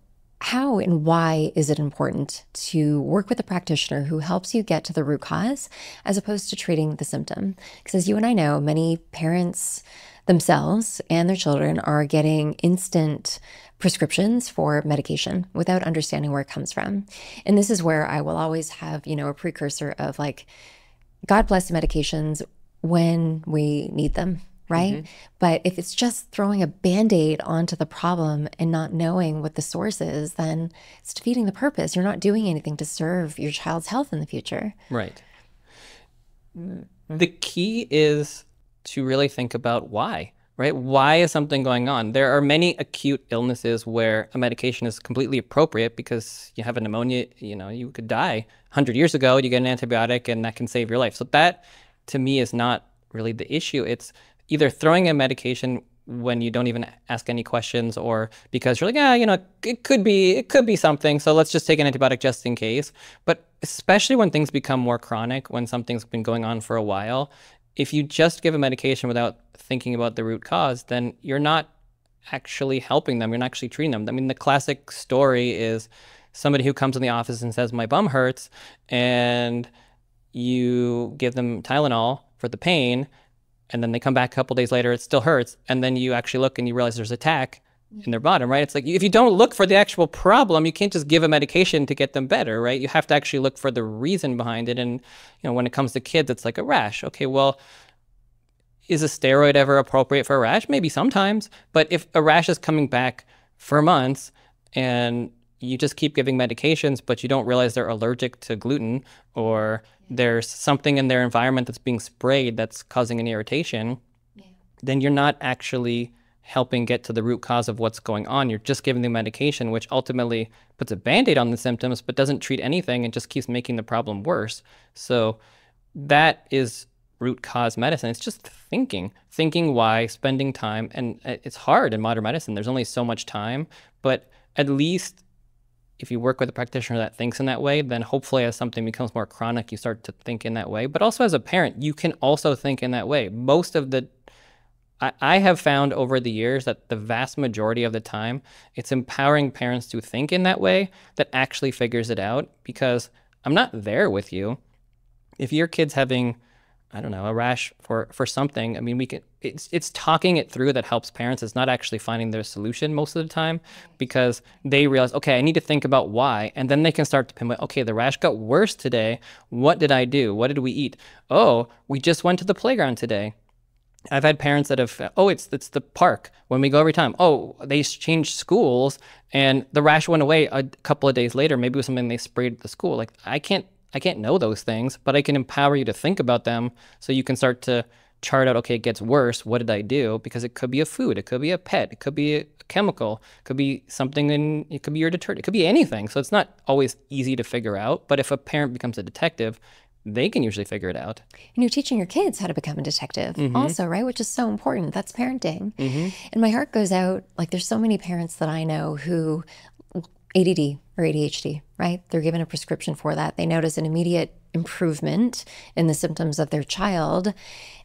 how and why is it important to work with a practitioner who helps you get to the root cause as opposed to treating the symptom? Because as you and I know, many parents themselves and their children are getting instant prescriptions for medication without understanding where it comes from. And this is where I will always have, a precursor of like, God bless the medications when we need them. Right? But if it's just throwing a Band-Aid onto the problem and not knowing what the source is, then it's defeating the purpose. You're not doing anything to serve your child's health in the future. Right. The key is to really think about why, right? Why is something going on? There are many acute illnesses where a medication is completely appropriate because you have a pneumonia, you could die 100 years ago, you get an antibiotic and that can save your life. So that to me is not really the issue. It's either throwing a medication when you don't even ask any questions, or because you're like, it could be something, so let's just take an antibiotic just in case. But especially when things become more chronic, when something's been going on for a while, if you just give a medication without thinking about the root cause, then you're not actually helping them. You're not actually treating them. I mean, the classic story is somebody who comes in the office and says, my bum hurts, and you give them Tylenol for the pain, and then they come back a couple days later, it still hurts. And then you actually look and you realize there's a tack in their bottom, right? It's like, if you don't look for the actual problem, you can't just give a medication to get them better, right? You have to actually look for the reason behind it. And, when it comes to kids, it's like a rash. Okay, well, is a steroid ever appropriate for a rash? Maybe sometimes. But if a rash is coming back for months and you just keep giving medications, but you don't realize they're allergic to gluten, or there's something in their environment that's being sprayed that's causing an irritation, then you're not actually helping get to the root cause of what's going on. You're just giving them medication, which ultimately puts a Band-Aid on the symptoms, but doesn't treat anything and just keeps making the problem worse. So that is root cause medicine. It's just thinking why, spending time. And it's hard in modern medicine. There's only so much time, but at least if you work with a practitioner that thinks in that way, then hopefully as something becomes more chronic, you start to think in that way. But also as a parent, you can also think in that way. I have found over the years that the vast majority of the time, it's empowering parents to think in that way that actually figures it out, because I'm not there with you. If your kid's having, I don't know, a rash for something, I mean, it's talking it through that helps parents. It's not actually finding their solution most of the time, because they realize, okay, I need to think about why. And then they can start to pinpoint, okay, the rash got worse today. What did I do? What did we eat? Oh, we just went to the playground today. I've had parents that have, it's the park when we go every time. Oh, they changed schools and the rash went away a couple of days later. Maybe it was something they sprayed at the school. Like, I can't know those things, but I can empower you to think about them so you can start to chart out, okay, it gets worse. What did I do? Because it could be a food, it could be a pet, it could be a chemical, it could be something it could be your detergent, it could be anything. So it's not always easy to figure out. But if a parent becomes a detective, they can usually figure it out. And you're teaching your kids how to become a detective also, right? Which is so important. That's parenting. And my heart goes out, like there's so many parents that I know who ADD or ADHD, right? They're given a prescription for that. They notice an immediate improvement in the symptoms of their child.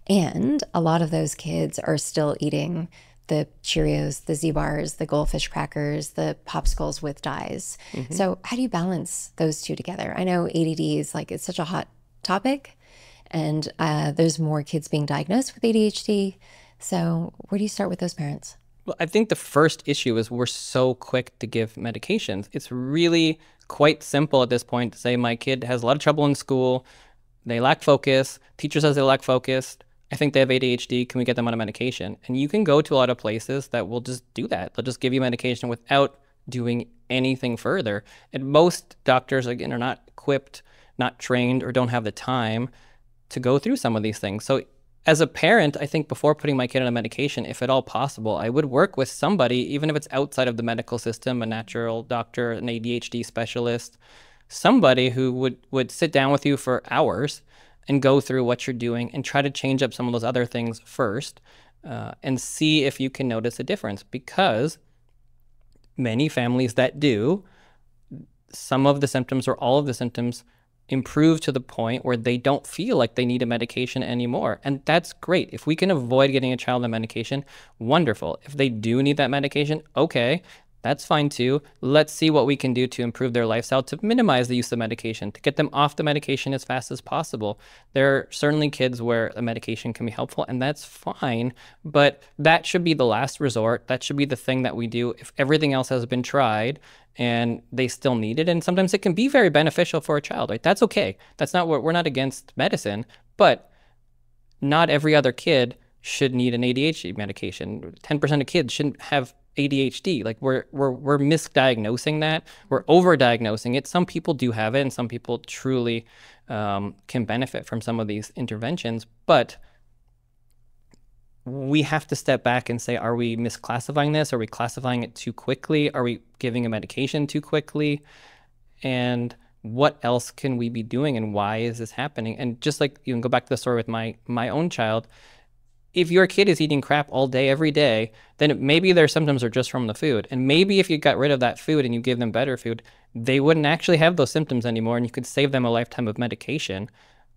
And a lot of those kids are still eating the Cheerios, the Z-bars, the goldfish crackers, the popsicles with dyes. So how do you balance those two together? I know ADD is like, it's such a hot topic, and there's more kids being diagnosed with ADHD. So where do you start with those parents? Well, I think the first issue is we're so quick to give medications. It's really quite simple at this point to say my kid has a lot of trouble in school, they lack focus, teacher says they lack focus, I think they have ADHD, can we get them on a medication? And you can go to a lot of places that will just do that. They'll just give you medication without doing anything further. And most doctors, again, are not equipped, not trained, or don't have the time to go through some of these things. So as a parent, I think before putting my kid on a medication, if at all possible, I would work with somebody, even if it's outside of the medical system, a natural doctor, an ADHD specialist, somebody who would sit down with you for hours and go through what you're doing and try to change up some of those other things first, and see if you can notice a difference. Because many families that do, some of the symptoms or all of the symptoms improve to the point where they don't feel like they need a medication anymore. And that's great. If we can avoid getting a child on medication, wonderful. If they do need that medication, okay, that's fine too. Let's see what we can do to improve their lifestyle, to minimize the use of medication, to get them off the medication as fast as possible. There are certainly kids where a medication can be helpful, and that's fine, but that should be the last resort. That should be the thing that we do if everything else has been tried and they still need it. And sometimes it can be very beneficial for a child, right? That's okay. That's not what, we're not against medicine, but not every other kid should need an ADHD medication. 10% of kids shouldn't have ADHD. Like we're misdiagnosing that. We're overdiagnosing it. Some people do have it, and some people truly can benefit from some of these interventions. But we have to step back and say, are we misclassifying this? Are we classifying it too quickly? Are we giving a medication too quickly? And what else can we be doing, and why is this happening? And just like you can go back to the story with my own child, if your kid is eating crap all day, every day, then maybe their symptoms are just from the food. And maybe if you got rid of that food and you give them better food, they wouldn't actually have those symptoms anymore, and you could save them a lifetime of medication.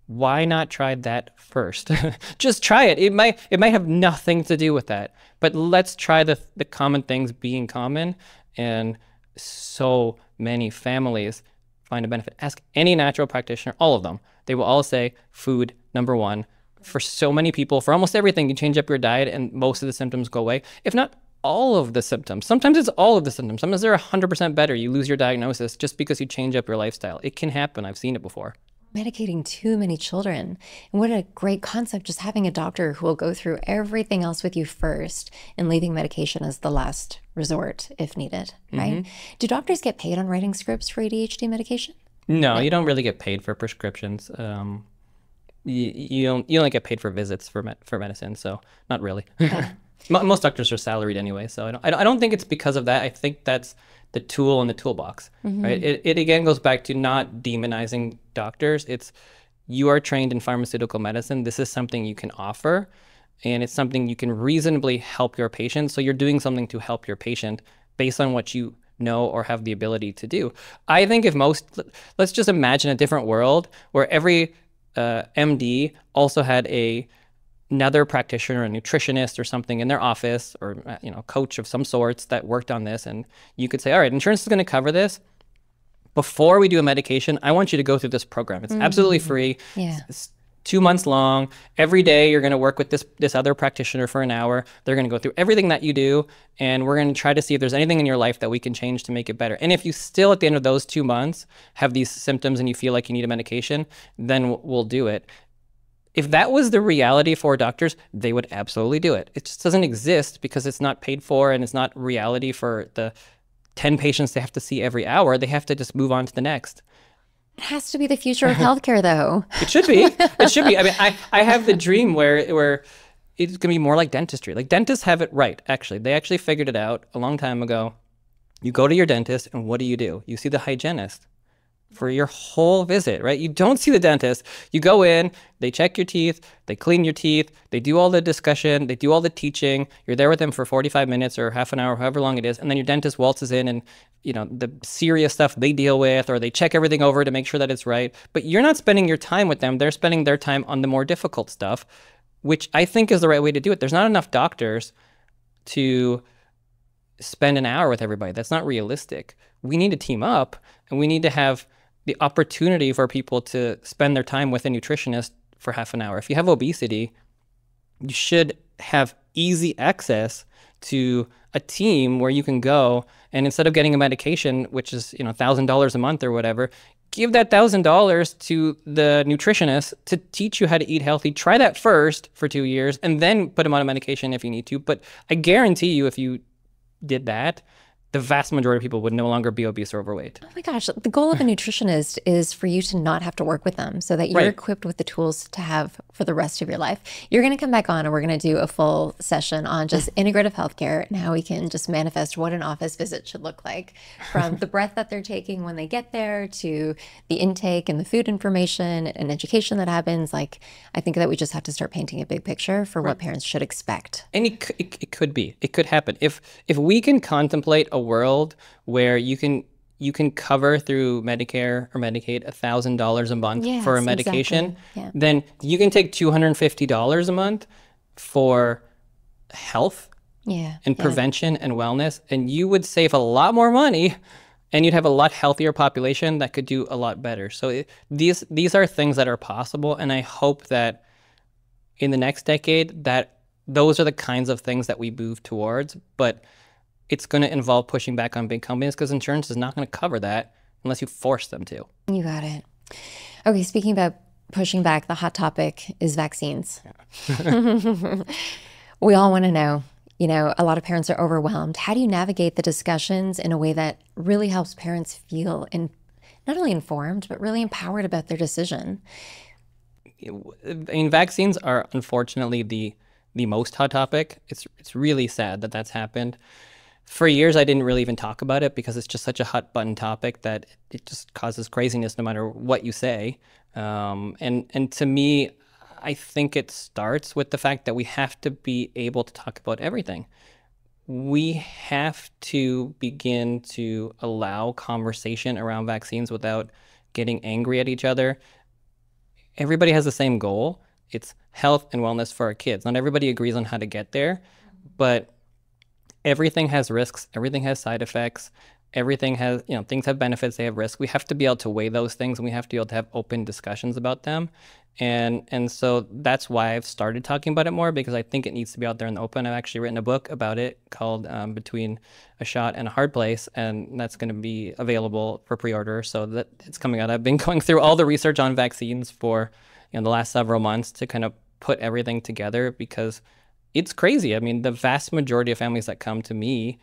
Why not try that first? Just try it. It might have nothing to do with that, but let's try the common things being common. And so many families find a benefit. Ask any natural practitioner, all of them. They will all say food, number one. For so many people, for almost everything, you change up your diet and most of the symptoms go away. If not all of the symptoms. Sometimes it's all of the symptoms. Sometimes they're 100% better. You lose your diagnosis just because you change up your lifestyle. It can happen. I've seen it before. Medicating too many children. And what a great concept, just having a doctor who will go through everything else with you first and leaving medication as the last resort if needed, right? Do doctors get paid on writing scripts for ADHD medication? No, you don't really get paid for prescriptions. You only get paid for visits for medicine, so not really. Okay. Most doctors are salaried anyway, so I don't think it's because of that. I think that's the tool in the toolbox, right? It again goes back to not demonizing doctors. It's, you are trained in pharmaceutical medicine. This is something you can offer, and it's something you can reasonably help your patient. So you're doing something to help your patient based on what you know or have the ability to do. I think if let's just imagine a different world where every MD also had another practitioner, a nutritionist or something in their office, or coach of some sorts that worked on this, and you could say, all right, insurance is going to cover this. Before we do a medication, I want you to go through this program. It's absolutely free. Yeah. It's 2 months long. Every day you're going to work with this other practitioner for an hour. They're going to go through everything that you do, and we're going to try to see if there's anything in your life that we can change to make it better. And if you still at the end of those 2 months have these symptoms and you feel like you need a medication, then we'll do it. If that was the reality for doctors, they would absolutely do it. It just doesn't exist because it's not paid for, and it's not reality for the 10 patients they have to see every hour. They have to just move on to the next. It has to be the future of healthcare, though. It should be. It should be. I mean, I have the dream where it's going to be more like dentistry. Like dentists have it right, actually. They actually figured it out a long time ago. You go to your dentist, and what do? You see the hygienist for your whole visit, right? You don't see the dentist. You go in, they check your teeth, they clean your teeth, they do all the discussion, they do all the teaching. You're there with them for 45 minutes or half an hour, however long it is, and then your dentist waltzes in and, you know, the serious stuff they deal with, or they check everything over to make sure that it's right. But you're not spending your time with them. They're spending their time on the more difficult stuff, which I think is the right way to do it. There's not enough doctors to spend an hour with everybody. That's not realistic. We need to team up, and we need to have the opportunity for people to spend their time with a nutritionist for half an hour. If you have obesity, you should have easy access to a team where you can go, and instead of getting a medication, which is, you know, $1,000 a month or whatever, give that $1,000 to the nutritionist to teach you how to eat healthy. Try that first for 2 years, and then put them on a medication if you need to. But I guarantee you, if you did that, the vast majority of people would no longer be obese or overweight. Oh my gosh, the goal of a nutritionist is for you to not have to work with them so that you're equipped with the tools to have for the rest of your life. You're going to come back on and we're going to do a full session on just integrative healthcare and how we can just manifest what an office visit should look like, from the breath that they're taking when they get there to the intake and the food information and education that happens. Like, I think that we just have to start painting a big picture for what parents should expect. And it could be. It could happen. If we can contemplate a world where you can cover through Medicare or Medicaid $1,000 a month for a medication, then you can take $250 a month for health and prevention and wellness, and you would save a lot more money, and you'd have a lot healthier population that could do a lot better. So these are things that are possible, and I hope that in the next decade that those are the kinds of things that we move towards. But it's going to involve pushing back on big companies, because insurance is not going to cover that unless you force them to. You got it. Okay, speaking about pushing back, the hot topic is vaccines. Yeah. We all want to know, you know, a lot of parents are overwhelmed. How do you navigate the discussions in a way that really helps parents feel not only informed, but really empowered about their decision? I mean, vaccines are unfortunately the most hot topic. It's really sad that that's happened. For years, I didn't really even talk about it because it's just such a hot button topic that it just causes craziness no matter what you say. And to me, I think it starts with the fact that we have to be able to talk about everything. We have to begin to allow conversation around vaccines without getting angry at each other. Everybody has the same goal. It's health and wellness for our kids. Not everybody agrees on how to get there, but everything has risks, everything has side effects, everything has, you know, things have benefits, they have risks. We have to be able to weigh those things, and we have to be able to have open discussions about them. And so that's why I've started talking about it more, because I think it needs to be out there in the open. I've actually written a book about it called Between a Shot and a Hard Place, and that's going to be available for pre-order. So that it's coming out. I've been going through all the research on vaccines for, you know, the last several months to kind of put everything together, because it's crazy. I mean, the vast majority of families that come to me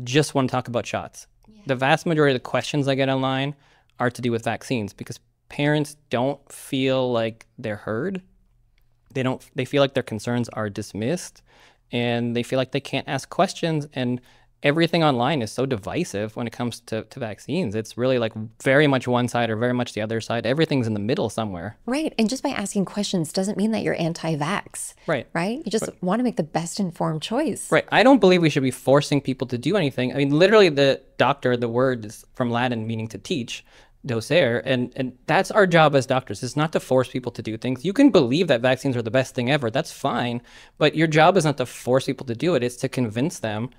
just want to talk about shots. Yeah. The vast majority of the questions I get online are to do with vaccines, because parents don't feel like they're heard. They feel like their concerns are dismissed, and they feel like they can't ask questions. And everything online is so divisive when it comes to vaccines. It's really like very much one side or very much the other side. Everything's in the middle somewhere. Right. And just by asking questions doesn't mean that you're anti-vax. Right. Right? You just want to make the best informed choice. Right. I don't believe we should be forcing people to do anything. I mean, literally the doctor, the word is from Latin meaning to teach, docere, and that's our job as doctors, is not to force people to do things. You can believe that vaccines are the best thing ever. That's fine. But your job is not to force people to do it. It's to convince them,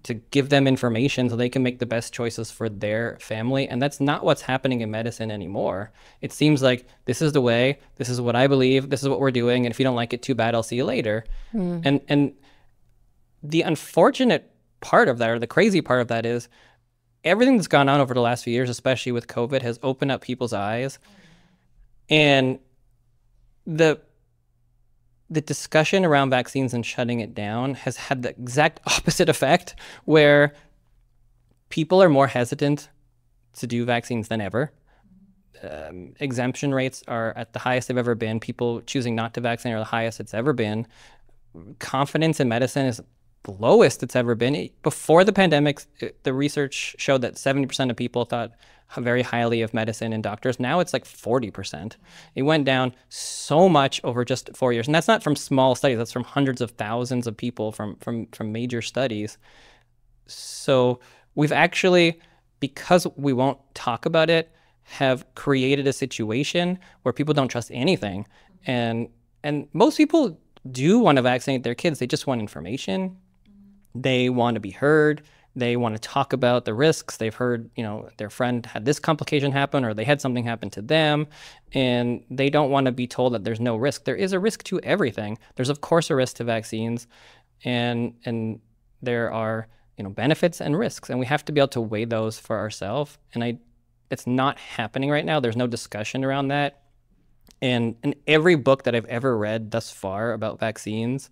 to give them information so they can make the best choices for their family. And that's not what's happening in medicine anymore. It seems like this is the way, this is what I believe, this is what we're doing, and if you don't like it, too bad, I'll see you later. And the unfortunate part of that, or the crazy part of that, is everything that's gone on over the last few years, especially with COVID, has opened up people's eyes. And the discussion around vaccines and shutting it down has had the exact opposite effect, where people are more hesitant to do vaccines than ever. exemption rates are at the highest they've ever been. People choosing not to vaccinate are the highest it's ever been. Confidence in medicine is the lowest it's ever been. Before the pandemic, the research showed that 70% of people thought very highly of medicine and doctors. Now it's like 40%. It went down so much over just 4 years. And that's not from small studies. That's from hundreds of thousands of people from major studies. So we've actually, because we won't talk about it, have created a situation where people don't trust anything. And most people do want to vaccinate their kids. They just want information. They want to be heard. They want to talk about the risks. They've heard, their friend had this complication happen, or they had something happen to them, and they don't want to be told that there's no risk. There is a risk to everything. There's, of course, a risk to vaccines, and there are, benefits and risks, and we have to be able to weigh those for ourselves. And it's not happening right now. There's no discussion around that. And in every book that I've ever read thus far about vaccines,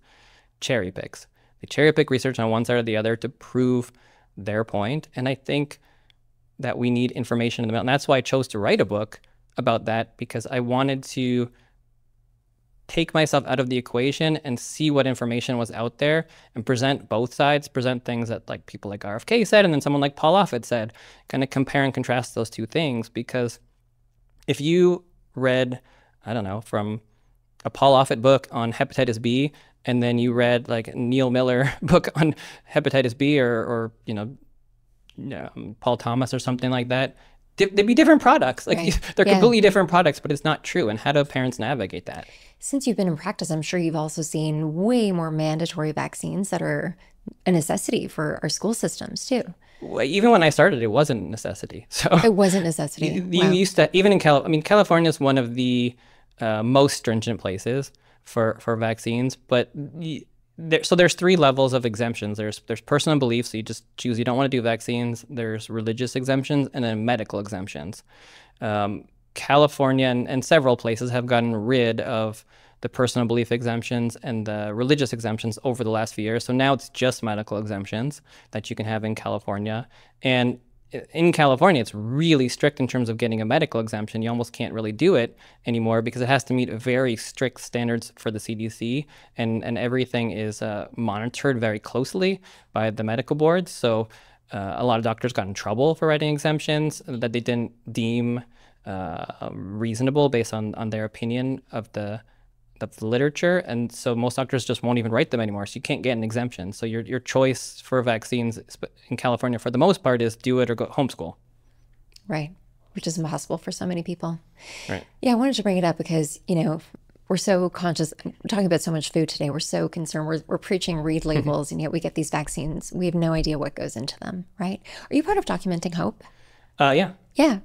cherry picks. They cherry pick research on one side or the other to prove their point. And I think that we need information in the middle. And that's why I chose to write a book about that, because I wanted to take myself out of the equation and see what information was out there and present both sides, present things that like people like RFK said and then someone like Paul Offit said, kind of compare and contrast those two things. Because if you read, I don't know, from a Paul Offit book on hepatitis B, and then you read like Neil Miller book on hepatitis B, or Paul Thomas or something like that, they'd be different products. Like Right. they're Yeah. completely different products, but it's not true. And how do parents navigate that? Since you've been in practice, I'm sure you've also seen way more mandatory vaccines that are a necessity for our school systems too. Well, even when I started, it wasn't a necessity. So It wasn't necessity. you Wow. used to, even in California is one of the most stringent places for vaccines, but so there's three levels of exemptions. There's personal beliefs, so you just choose you don't want to do vaccines. There's religious exemptions, and then medical exemptions. California and several places have gotten rid of the personal belief exemptions and the religious exemptions over the last few years. So now it's just medical exemptions that you can have in California. And in California, it's really strict in terms of getting a medical exemption. You almost can't really do it anymore because it has to meet very strict standards for the CDC, and everything is monitored very closely by the medical boards. So a lot of doctors got in trouble for writing exemptions that they didn't deem reasonable based on their opinion of the literature, and so most doctors just won't even write them anymore. So you can't get an exemption. So your choice for vaccines in California, for the most part, is do it or go homeschool. Right. Which is impossible for so many people. Right. Yeah, I wanted to bring it up because, we're so conscious, talking about so much food today, we're so concerned. We're preaching read labels, and yet we get these vaccines. We have no idea what goes into them, right? Are you part of Documenting Hope? Yeah. Yeah.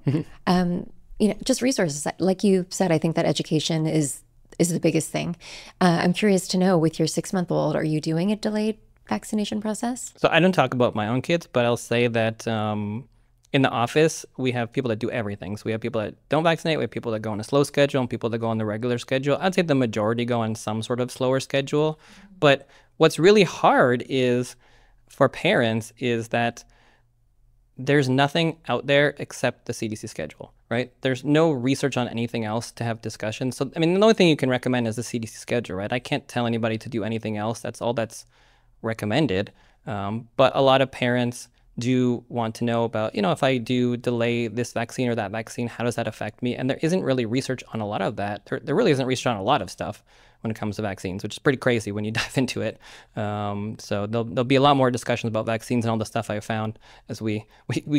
Just resources. Like you said, I think that education is the biggest thing. I'm curious to know, with your 6-month-old, are you doing a delayed vaccination process? So I don't talk about my own kids, but I'll say that in the office, we have people that do everything. So we have people that don't vaccinate, we have people that go on a slow schedule, and people that go on the regular schedule. I'd say the majority go on some sort of slower schedule. But what's really hard is for parents is that there's nothing out there except the CDC schedule, right? There's no research on anything else to have discussion. So, the only thing you can recommend is the CDC schedule, right? I can't tell anybody to do anything else. That's all that's recommended. But a lot of parents do want to know about, if I do delay this vaccine or that vaccine, how does that affect me? And there isn't really research on a lot of that. There really isn't research on a lot of stuff when it comes to vaccines, which is pretty crazy when you dive into it. So there'll be a lot more discussions about vaccines and all the stuff I found as we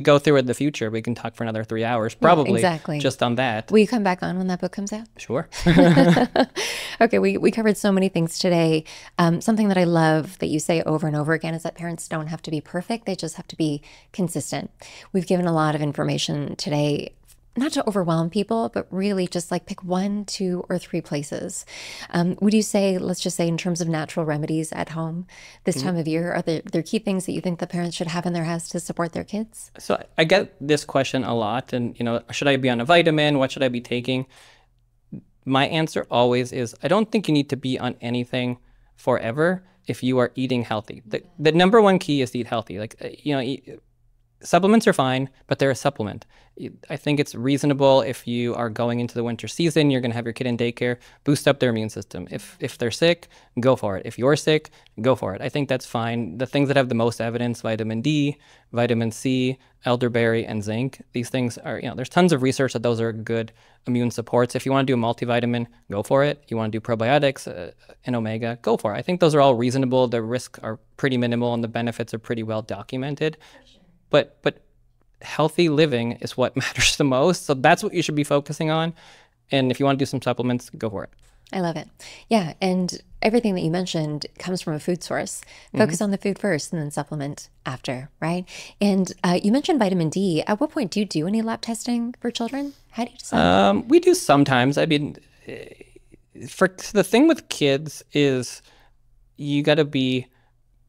go through it in the future. We can talk for another 3 hours, probably, exactly. just on that. Will you come back on when that book comes out? Sure. Okay, we covered so many things today. Something that I love that you say over and over again is that parents don't have to be perfect. They just have to be consistent. We've given a lot of information today, not to overwhelm people, but really just like pick 1, 2, or 3 places. Would you say, let's just say in terms of natural remedies at home this time of year, are there key things that you think the parents should have in their house to support their kids? So I get this question a lot, and should I be on a vitamin? What should I be taking? My answer always is, I don't think you need to be on anything forever if you are eating healthy. The number one key is to eat healthy. Like, supplements are fine, but they're a supplement. I think it's reasonable if you are going into the winter season, you're going to have your kid in daycare, boost up their immune system. If they're sick, go for it. If you're sick, go for it. I think that's fine. The things that have the most evidence, vitamin D, vitamin C, elderberry, and zinc, these things are, there's tons of research that those are good immune supports. If you want to do a multivitamin, go for it. You want to do probiotics and omega, go for it. I think those are all reasonable. The risks are pretty minimal and the benefits are pretty well documented. But healthy living is what matters the most. So that's what you should be focusing on. And if you want to do some supplements, go for it. I love it. Yeah. And everything that you mentioned comes from a food source. Focus on the food first and then supplement after, right? And you mentioned vitamin D. At what point do you do any lab testing for children? How do you decide? We do sometimes. I mean, for the thing with kids is you got to be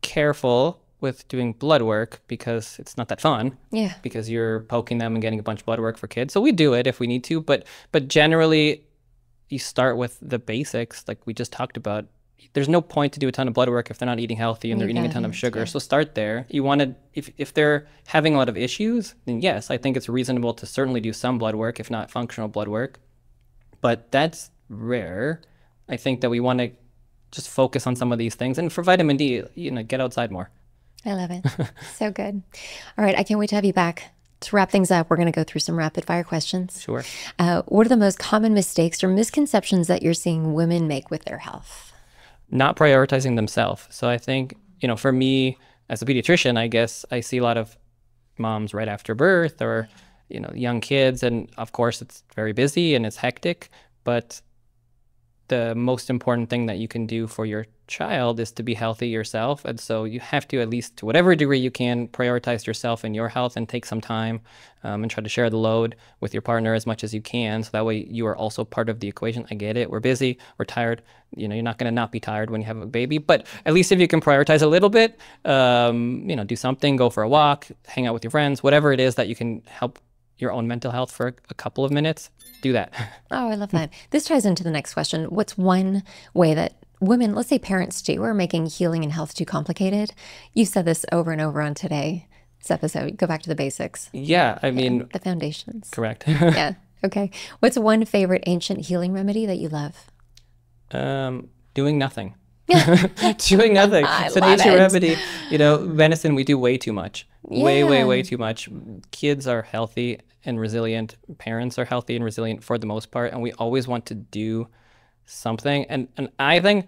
careful with doing blood work because it's not that fun. Yeah. Because you're poking them and getting a bunch of blood work for kids. So we do it if we need to, but generally you start with the basics like we just talked about. There's no point to do a ton of blood work if they're not eating healthy and they're eating a ton of sugar. Yeah. So start there. You want to, if they're having a lot of issues, then yes, I think it's reasonable to certainly do some blood work, if not functional blood work. But that's rare. I think that we want to just focus on some of these things. And for vitamin D, get outside more. I love it. So good. All right. I can't wait to have you back. To wrap things up, we're going to go through some rapid fire questions. Sure. What are the most common mistakes or misconceptions that you're seeing women make with their health? Not prioritizing themselves. So I think, for me as a pediatrician, I guess I see a lot of moms right after birth or, young kids. And of course, it's very busy and it's hectic. But the most important thing that you can do for your child is to be healthy yourself. And so you have to, at least to whatever degree you can, prioritize yourself and your health and take some time and try to share the load with your partner as much as you can. So that way you are also part of the equation. I get it. We're busy. We're tired. You're not going to not be tired when you have a baby. But at least if you can prioritize a little bit, do something, go for a walk, hang out with your friends, whatever it is that you can help your own mental health for a couple of minutes, do that. Oh, I love that. This ties into the next question. What's one way that women, let's say parents too, are making healing and health too complicated? You've said this over and over on today's episode. Go back to the basics. Yeah, I mean, the foundations. Correct. Yeah. Okay. What's one favorite ancient healing remedy that you love? Doing nothing. Doing nothing. It's an ancient remedy. Medicine, we do way too much. Yeah. Way too much. Kids are healthy and resilient. Parents are healthy and resilient for the most part. And we always want to do something. And I think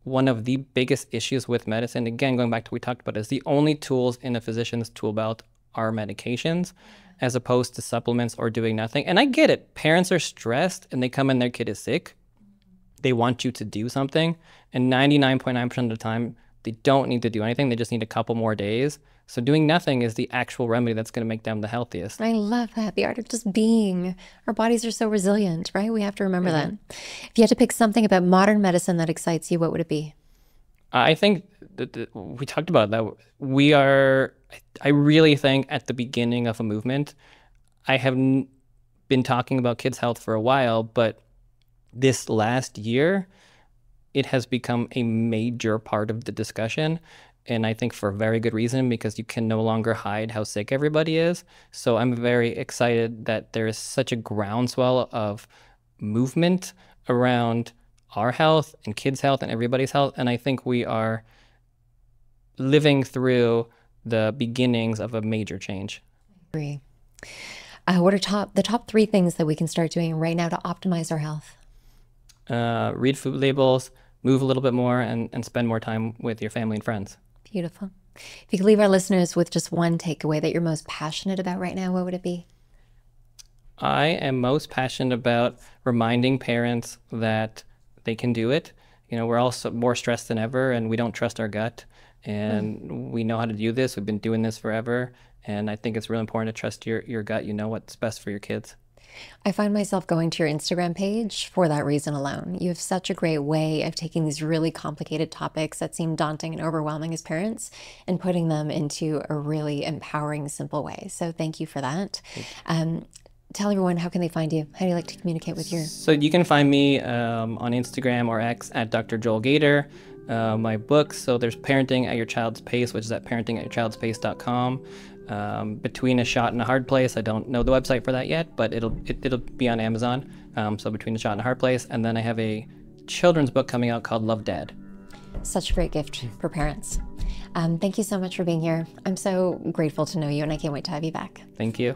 one of the biggest issues with medicine, again, going back to what we talked about, is the only tools in a physician's tool belt are medications as opposed to supplements or doing nothing. And I get it. Parents are stressed and they come in, their kid is sick. They want you to do something. And 99.9% of the time, they don't need to do anything. They just need a couple more days. So doing nothing is the actual remedy that's going to make them the healthiest. I love that. The art of just being. Our bodies are so resilient, right? We have to remember that. If you had to pick something about modern medicine that excites you, what would it be? I think that we talked about that. I really think at the beginning of a movement, I have been talking about kids' health for a while, but this last year, it has become a major part of the discussion. And I think for a very good reason, because you can no longer hide how sick everybody is. So I'm very excited that there is such a groundswell of movement around our health and kids' health and everybody's health. And I think we are living through the beginnings of a major change. I agree. What are the top 3 things that we can start doing right now to optimize our health? Read food labels, move a little bit more, and spend more time with your family and friends. Beautiful. If you could leave our listeners with just one takeaway that you're most passionate about right now, what would it be? I am most passionate about reminding parents that they can do it. We're all more stressed than ever, and we don't trust our gut. And we know how to do this. We've been doing this forever. And I think it's really important to trust your gut. You know what's best for your kids. I find myself going to your Instagram page for that reason alone. You have such a great way of taking these really complicated topics that seem daunting and overwhelming as parents and putting them into a really empowering, simple way. So thank you for that. Tell everyone, how can they find you? How do you like to communicate with your... So you can find me on Instagram or X at Dr. Joel Gator. My books, so there's Parenting at Your Child's Pace, which is at parentingatyourchildspace.com. Between a Shot and a Hard Place. I don't know the website for that yet, but it'll be on Amazon. So Between a Shot and a Hard Place. And then I have a children's book coming out called Love Dad. Such a great gift for parents. Thank you so much for being here. I'm so grateful to know you, and I can't wait to have you back. Thank you.